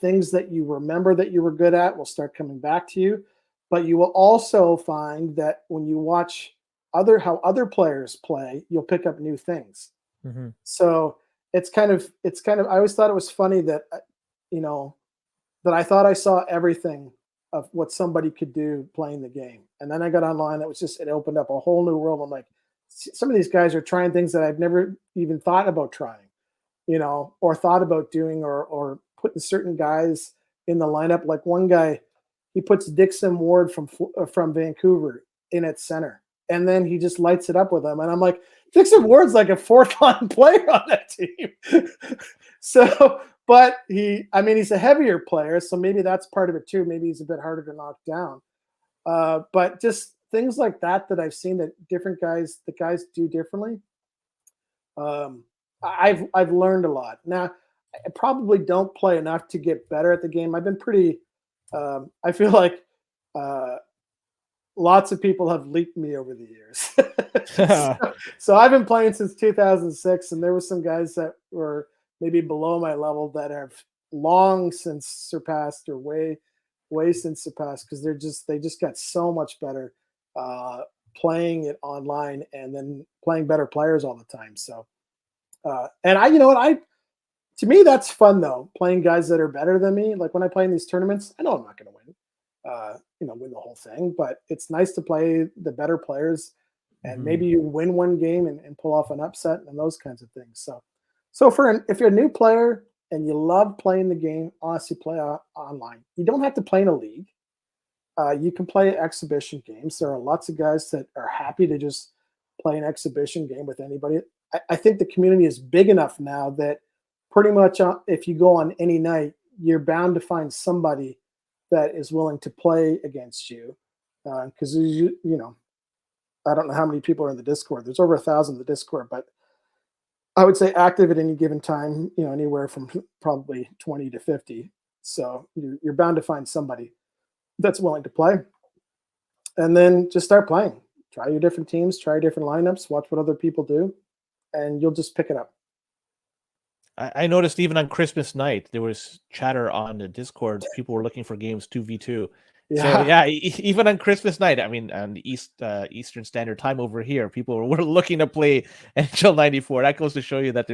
things that you remember that you were good at will start coming back to you. But you will also find that when you watch how other players play, you'll pick up new things. Mm-hmm. So it's kind of. I always thought it was funny that that I thought I saw everything of what somebody could do playing the game. And then I got online. It opened up a whole new world. I'm like, some of these guys are trying things that I've never even thought about trying, or thought about doing, or putting certain guys in the lineup. Like one guy, he puts Dixon Ward from Vancouver in at center, and then he just lights it up with them. And I'm like, Dixon Ward's like a fourth-line player on that team. So, but he's a heavier player, so maybe that's part of it too. Maybe he's a bit harder to knock down. But just things like that I've seen that the guys do differently. I've learned a lot. Now, I probably don't play enough to get better at the game. I've been pretty. I feel like lots of people have leaked me over the years. so I've been playing since 2006, and there were some guys that were maybe below my level that have long since surpassed, or way since surpassed, because they just got so much better playing it online, and then playing better players all the time. So, and to me, that's fun though, playing guys that are better than me. Like when I play in these tournaments, I know I'm not going to win the whole thing, but it's nice to play the better players, and maybe you win one game and pull off an upset and those kinds of things. So if you're a new player and you love playing the game, honestly, play online. You don't have to play in a league. You can play exhibition games. There are lots of guys that are happy to just play an exhibition game with anybody. I think the community is big enough now that pretty much if you go on any night, you're bound to find somebody that is willing to play against you. Because I don't know how many people are in the Discord. There's over 1,000 in the Discord, but I would say active at any given time, anywhere from probably 20 to 50. So you're bound to find somebody that's willing to play. And then just start playing. Try your different teams, try different lineups, watch what other people do, and you'll just pick it up. I noticed even on Christmas night, there was chatter on the Discord. People were looking for games 2v2. Yeah. So yeah, even on Christmas night, I mean, on the Eastern Standard Time over here, people were looking to play NHL 94. That goes to show you that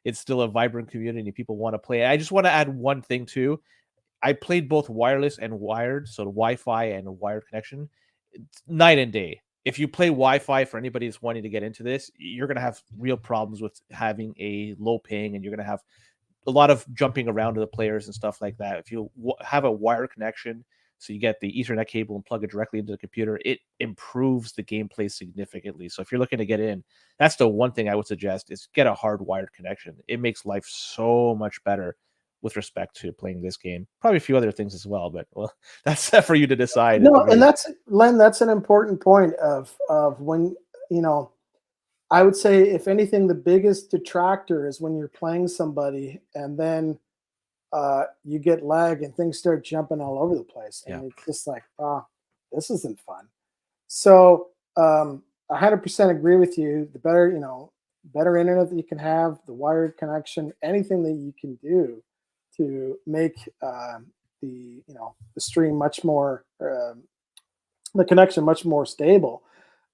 it's still a vibrant community. People want to play. I just want to add one thing too. I played both wireless and wired, so the Wi-Fi and wired connection. It's night and day. If you play Wi-Fi, for anybody that's wanting to get into this, you're going to have real problems with having a low ping, and you're going to have a lot of jumping around to the players and stuff like that. If you have a wired connection, so you get the Ethernet cable and plug it directly into the computer, it improves the gameplay significantly. So if you're looking to get in, that's the one thing I would suggest, is get a hardwired connection. It makes life so much better with respect to playing this game. Probably a few other things as well, but that's for you to decide. No, and that's an important point of when, I would say, if anything, the biggest detractor is when you're playing somebody and then you get lag and things start jumping all over the place. And it's just like, this isn't fun. So 100% agree with you. The better internet that you can have, the wired connection, anything that you can do to make the stream much more, the connection much more stable,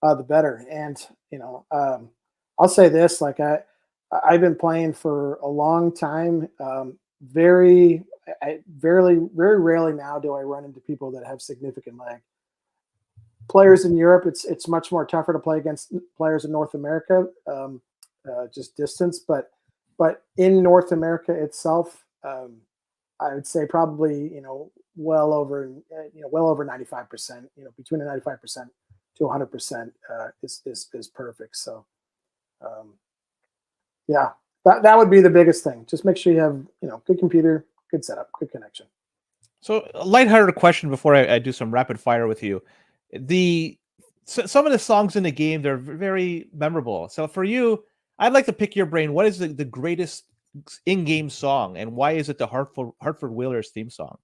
the better. And I'll say this: like I've been playing for a long time. Very rarely now do I run into people that have significant lag. Players in Europe, it's much more tougher to play against players in North America, just distance. But in North America itself, I would say probably well over 95%, between a 95% to 100% is perfect. So, yeah, that would be the biggest thing. Just make sure you have good computer, good setup, good connection. So, a lighthearted question before I do some rapid fire with you. Some of the songs in the game, they're very memorable. So for you, I'd like to pick your brain. What is the greatest in-game song, and why is it the Hartford Whalers theme song?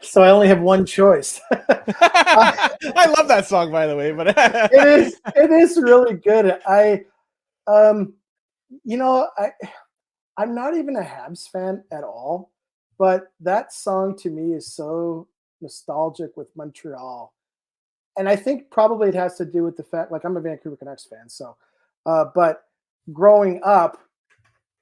So I only have one choice. I love that song, by the way, but it is really good. I'm not even a Habs fan at all, but that song to me is so nostalgic with Montreal. And I think probably it has to do with the fact, like, I'm a Vancouver Canucks fan. So, but growing up,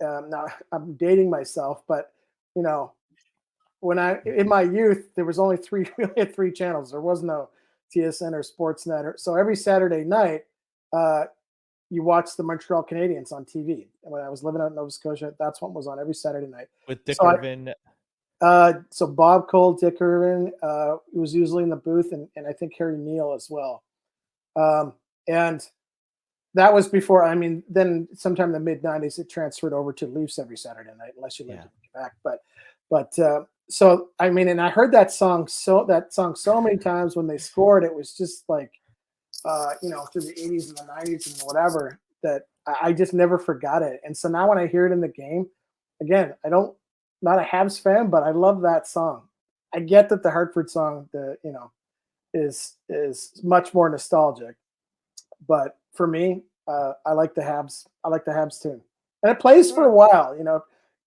now I'm dating myself, but when in my youth, there was only we had three channels. There was no TSN or Sportsnet. So every Saturday night, you watched the Montreal Canadiens on TV. And when I was living out in Nova Scotia, that's what was on every Saturday night. With Dick Irvin. So Bob Cole, Dick Irvin, was usually in the booth, and I think Harry Neal as well. And that was before. I mean, then sometime in the mid '90s, it transferred over to Leafs every Saturday night, unless you lived in Quebec. But so I mean, and I heard that song so many times when they scored. It was just like through the '80s and the '90s and whatever, that I just never forgot it. And so now when I hear it in the game, again, not a Habs fan, but I love that song. I get that the Hartford song, is much more nostalgic, but for me, I like the Habs. I like the Habs tune, and it plays for a while.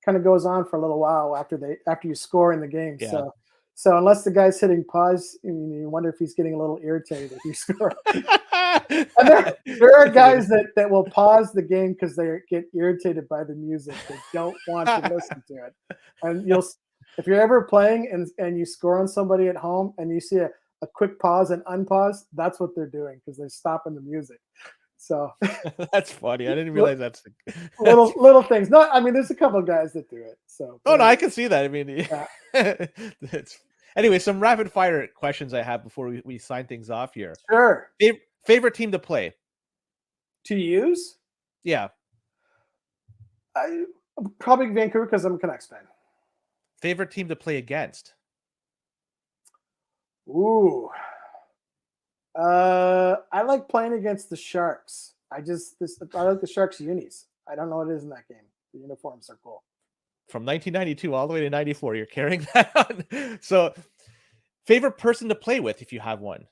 Kind of goes on for a little while after you score in the game. Yeah. So unless the guy's hitting pause, you wonder if he's getting a little irritated if you score. And there are guys that will pause the game because they get irritated by the music. They don't want to listen to it. And if you're ever playing and you score on somebody at home and you see a quick pause and unpause, that's what they're doing, because they're stopping the music. So that's funny. I didn't realize that's little things. No, I mean, there's a couple of guys that do it. So no, I can see that. I mean, yeah. Anyway, some rapid fire questions I have before we sign things off here. Sure. Favorite team to play? To use? Yeah. Probably Vancouver, because I'm a Canucks fan. Favorite team to play against? Ooh. I like playing against the Sharks. I like the Sharks unis. I don't know what it is in that game. The uniforms are cool. From 1992 all the way to 94, you're carrying that on. So, favorite person to play with, if you have one?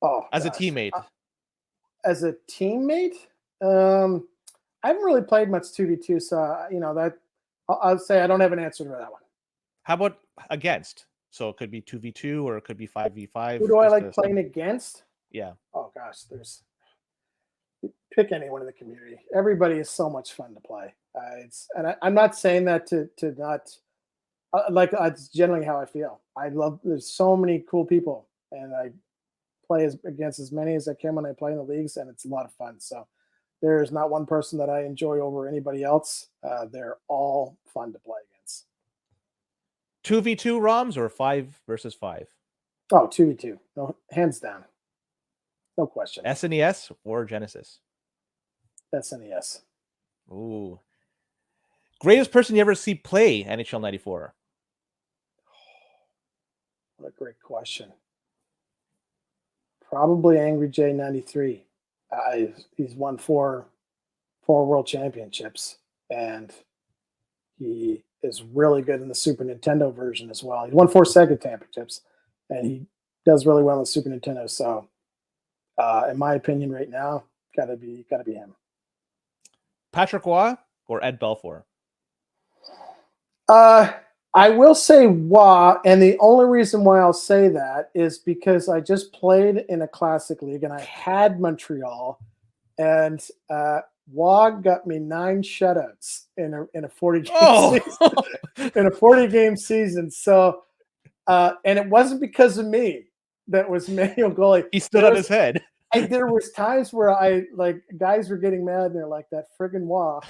Oh, as a teammate. As a teammate, I haven't really played much 2v2, so that I'll say I don't have an answer to that one. How about against? So it could be 2v2 or it could be 5v5. Who do I like playing against? Yeah. Oh gosh, pick anyone in the community. Everybody is so much fun to play. I'm not saying that to not it's generally how I feel. There's so many cool people, and I play against as many as I can when I play in the leagues, and it's a lot of fun. So there's not one person that I enjoy over anybody else. They're all fun to play against. 2v2 ROMs or 5 versus 5? Oh, 2v2. No, hands down. No question. SNES or Genesis? SNES. Ooh. Greatest person you ever see play NHL 94? What a great question. Probably Angry J 93. He's won four world championships, and he is really good in the Super Nintendo version as well. He won 4 Sega championships, and he does really well in the Super Nintendo. So, in my opinion, right now, gotta be him. Patrick Waugh or Ed Belfour? I will say Waugh, and the only reason why I'll say that is because I just played in a classic league, and I had Montreal, and Waugh got me 9 shutouts in a 40 game season. In a 40 game season. So, and it wasn't because of me. That was manual goalie. He stood on his head. There was times where guys were getting mad, and they're like, that friggin' Waugh.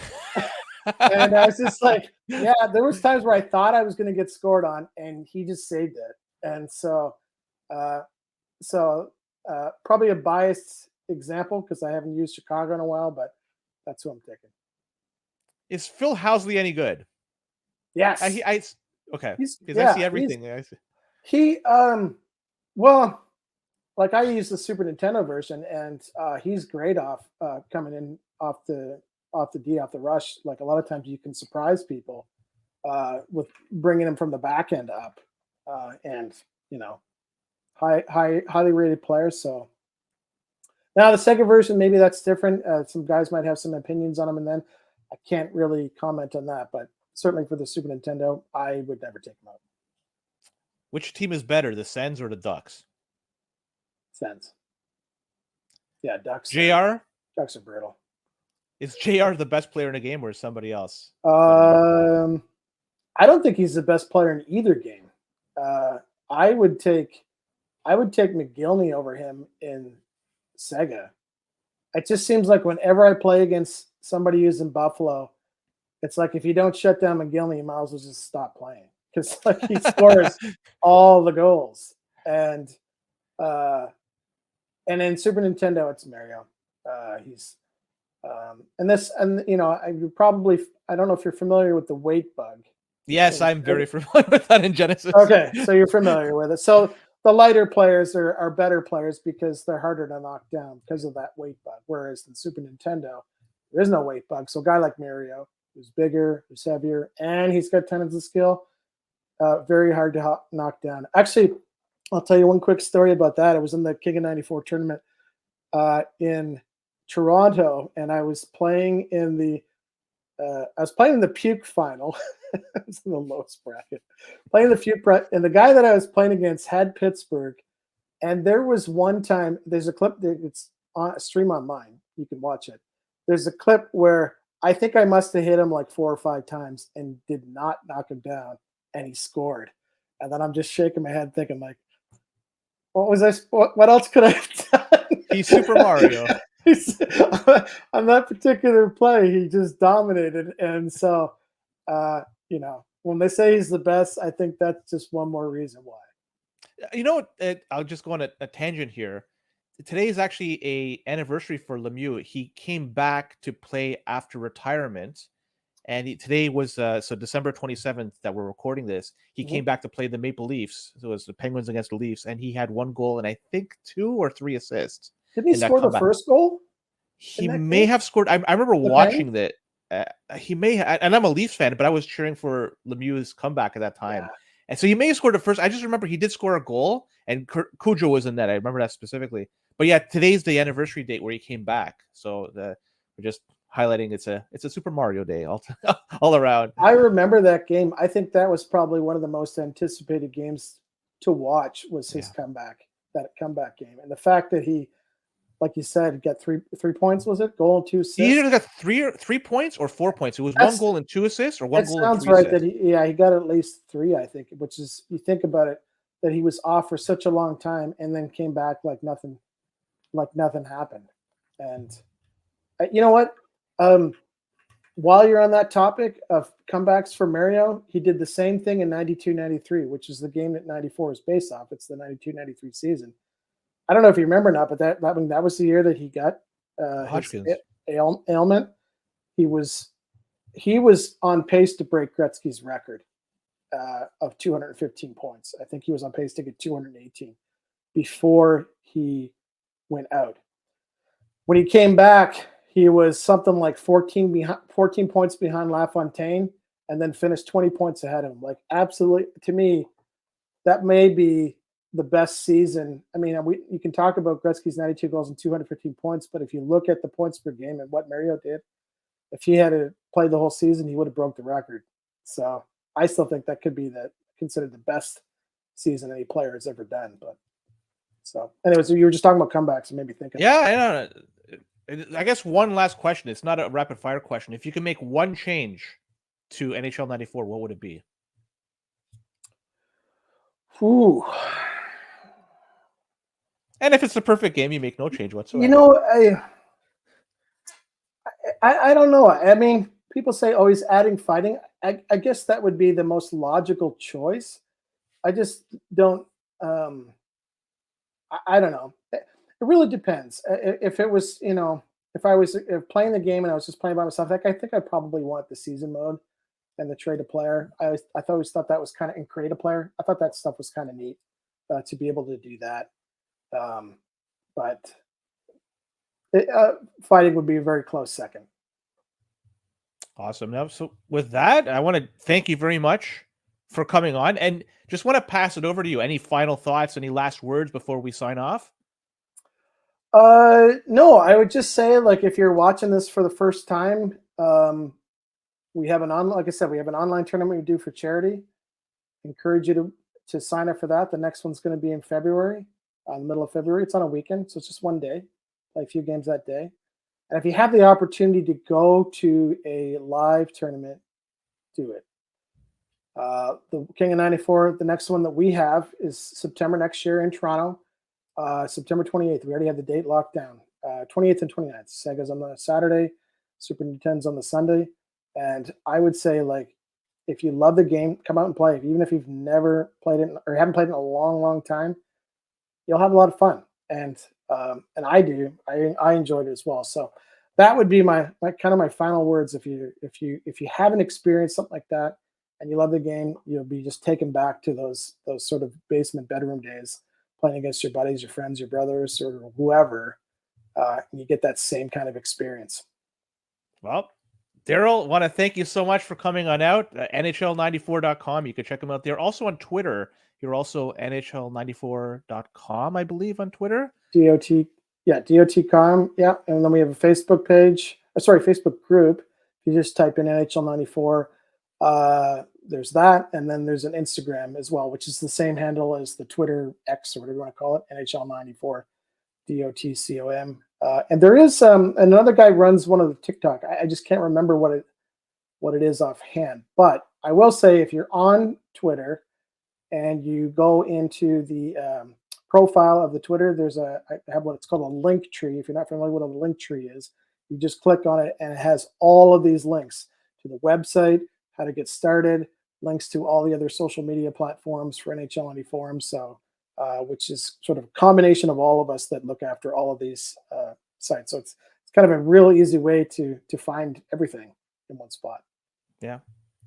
And I was just like, yeah, there was times where I thought I was going to get scored on, and he just saved it. And so So probably a biased example because I haven't used Chicago in a while, but that's who I'm taking. Is Phil Housley any good? Yes, Okay. he's Because I see everything. he well, like I use the Super Nintendo version, and he's great off coming in off the off the rush. Like a lot of times, you can surprise people with bringing him from the back end up, and you know, highly rated players. So now the Sega version, maybe that's different. Some guys might have some opinions on him, and then I can't really comment on that. But certainly for the Super Nintendo, I would never take him out. Which team is better, the Sens or the Ducks? Sens. Yeah, Ducks. JR? Ducks are brutal. Is JR the best player in a game or is somebody else? I don't think he's the best player in either game. I would take McGillney over him in Sega. It just seems like whenever I play against somebody who's in Buffalo, it's like if you don't shut down McGillney, you might as well just stop playing because like he scores all the goals. And in Super Nintendo, it's Mario. He's and you know, I don't know if you're familiar with the weight bug. Yes, I'm very familiar with that in Genesis. Okay, so you're familiar with it. So the lighter players are better players because they're harder to knock down because of that weight bug. Whereas in Super Nintendo, there is no weight bug. So a guy like Mario, who's bigger, who's heavier, and he's got tons of skill, very hard to knock down. Actually, I'll tell you one quick story about that. I was in the King of 94 tournament in Toronto, and I was playing in the puke final. I was in the lowest bracket. Playing the puke bracket, and the guy that I was playing against had Pittsburgh. And there was one time, there's a clip that it's on a stream online. You can watch it. There's a clip where I think I must have hit him like 4 or 5 times and did not knock him down, and he scored. And then I'm just shaking my head thinking like, what else could I have done? He's Super Mario. On that particular play, he just dominated. And so, you know, when they say he's the best, I think that's just one more reason why. You know what? I'll just go on a tangent here. Today is actually a anniversary for Lemieux. He came back to play after retirement. And today was so December 27th that we're recording this. He came back to play the Maple Leafs. So it was the Penguins against the Leafs. And he had 1 goal and I think 2 or 3 assists. Did he score the first goal? He may have scored. I remember watching that. He may have, and I'm a Leafs fan, but I was cheering for Lemieux's comeback at that time. Yeah. And so he may have scored the first. I just remember he did score a goal, and Cujo was in that. I remember that specifically. But yeah, today's the anniversary date where he came back. So we're just highlighting it's a Super Mario Day all around. I remember that game. I think that was probably one of the most anticipated games to watch was his comeback, that comeback game. And the fact that he, like you said, got three points, was it? Goal and 2 assists? He either got 3 points or 4 points. It was 1 goal and 2 assists or 1 goal and 3 assists. Sounds right that he got at least 3, I think, which is, you think about it, that he was off for such a long time and then came back like nothing happened. And you know what? While you're on that topic of comebacks for Mario, he did the same thing in 92-93, which is the game that 94 is based off. It's the 92-93 season. I don't know if you remember or not, but that was the year that he got his ailment. He was on pace to break Gretzky's record of 215 points. I think he was on pace to get 218 before he went out. When he came back, he was something like 14 points behind LaFontaine, and then finished 20 points ahead of him. Like, absolutely, to me, that may be the best season. I mean, you can talk about Gretzky's 92 goals and 215 points, but if you look at the points per game and what Mario did, if he had to play the whole season, he would have broke the record. So I still think that could be considered the best season any player has ever done. But so, anyways, you were just talking about comebacks and made me think of I know. I guess one last question. It's not a rapid fire question. If you could make one change to NHL 94, what would it be? Ooh. And if it's the perfect game, you make no change whatsoever. You know, I don't know. I mean, people say, oh, he's adding fighting. I guess that would be the most logical choice. I just don't I don't know. It really depends. If it was, if I was playing the game and I was just playing by myself, like I think I probably want the season mode and the trade to player. Always thought that was kind of in create a player. I thought that stuff was kind of neat to be able to do that. But fighting would be a very close second. Awesome. Now, so with that, I want to thank you very much for coming on, and just want to pass it over to you. Any final thoughts? Any last words before we sign off? No, I would just say, like, if you're watching this for the first time, we have like I said, we have an online tournament we do for charity. Encourage you to sign up for that. The next one's going to be in February, the middle of February. It's on a weekend, so it's just one day. Play a few games that day. And if you have the opportunity to go to a live tournament, do it. The King of 94, the next one that we have is September next year in Toronto, September 28th. We already have the date locked down. 28th and 29th. Sega's on the Saturday, Super Nintendo's on the Sunday. And I would say, like, if you love the game, come out and play. Even if you've never played it or haven't played it in a long, long time, you'll have a lot of fun. And I do. I enjoyed it as well. So that would be my kind of my final words. If you haven't experienced something like that and you love the game, you'll be just taken back to those sort of basement bedroom days, playing against your buddies, your friends, your brothers, or whoever. And you get that same kind of experience. Well, Darrell, want to thank you so much for coming on out. NHL94.com. You can check them out there. Also on Twitter. You're also NHL94.com, I believe, on Twitter. DOT.com. Yeah. And then we have a Facebook page. Facebook group. If you just type in NHL94, there's that. And then there's an Instagram as well, which is the same handle as the Twitter X or whatever you want to call it, NHL94, DOTCOM. And there is another guy runs one of the TikTok. I just can't remember what it is offhand. But I will say, if you're on Twitter and you go into the profile of the Twitter, I have what it's called a link tree. If you're not familiar with what a link tree is, you just click on it and it has all of these links to the website, how to get started, links to all the other social media platforms for NHL forums. So, which is sort of a combination of all of us that look after all of these sites. So it's kind of a real easy way to find everything in one spot. Yeah.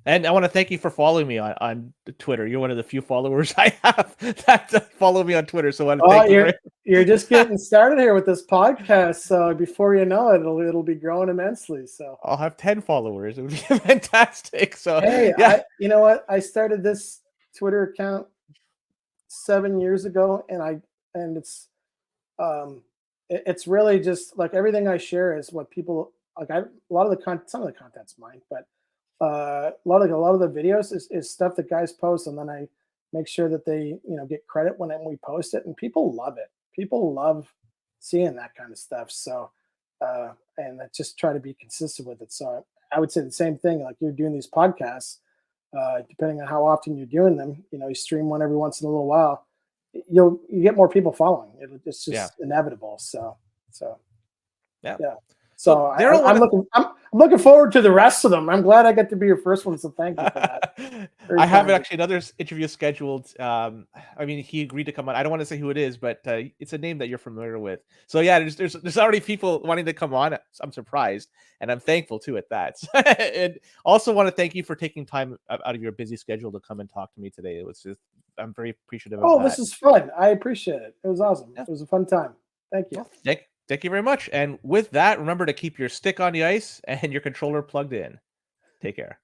And I want to thank you for following me on Twitter. You're one of the few followers I have that follow me on Twitter. So I want to thank you. You're just getting started here with this podcast. So before you know it, it'll be growing immensely. So I'll have 10 followers. It would be fantastic. So hey, yeah. You know what? I started this Twitter account 7 years ago, and it's really just like everything I share is what people like. Some of the content's mine, but a lot of the videos is stuff that guys post, and then I make sure that they get credit when we post it, and people love it. People love seeing that kind of stuff. So and I just try to be consistent with it. So I would say the same thing. Like, you're doing these podcasts, depending on how often you're doing them, you stream one every once in a little while, you get more people following. It's just inevitable. So yeah. So I'm looking forward to the rest of them. I'm glad I got to be your first one, so thank you for that. I have actually another interview scheduled. I mean, he agreed to come on. I don't want to say who it is, but it's a name that you're familiar with. So yeah, there's already people wanting to come on. I'm surprised, and I'm thankful too at that. And also want to thank you for taking time out of your busy schedule to come and talk to me today. It was just, I'm very appreciative of that. This is fun. I appreciate it. It was awesome. It was a fun time. Thank you. Well, thank you very much. And with that, remember to keep your stick on the ice and your controller plugged in. Take care.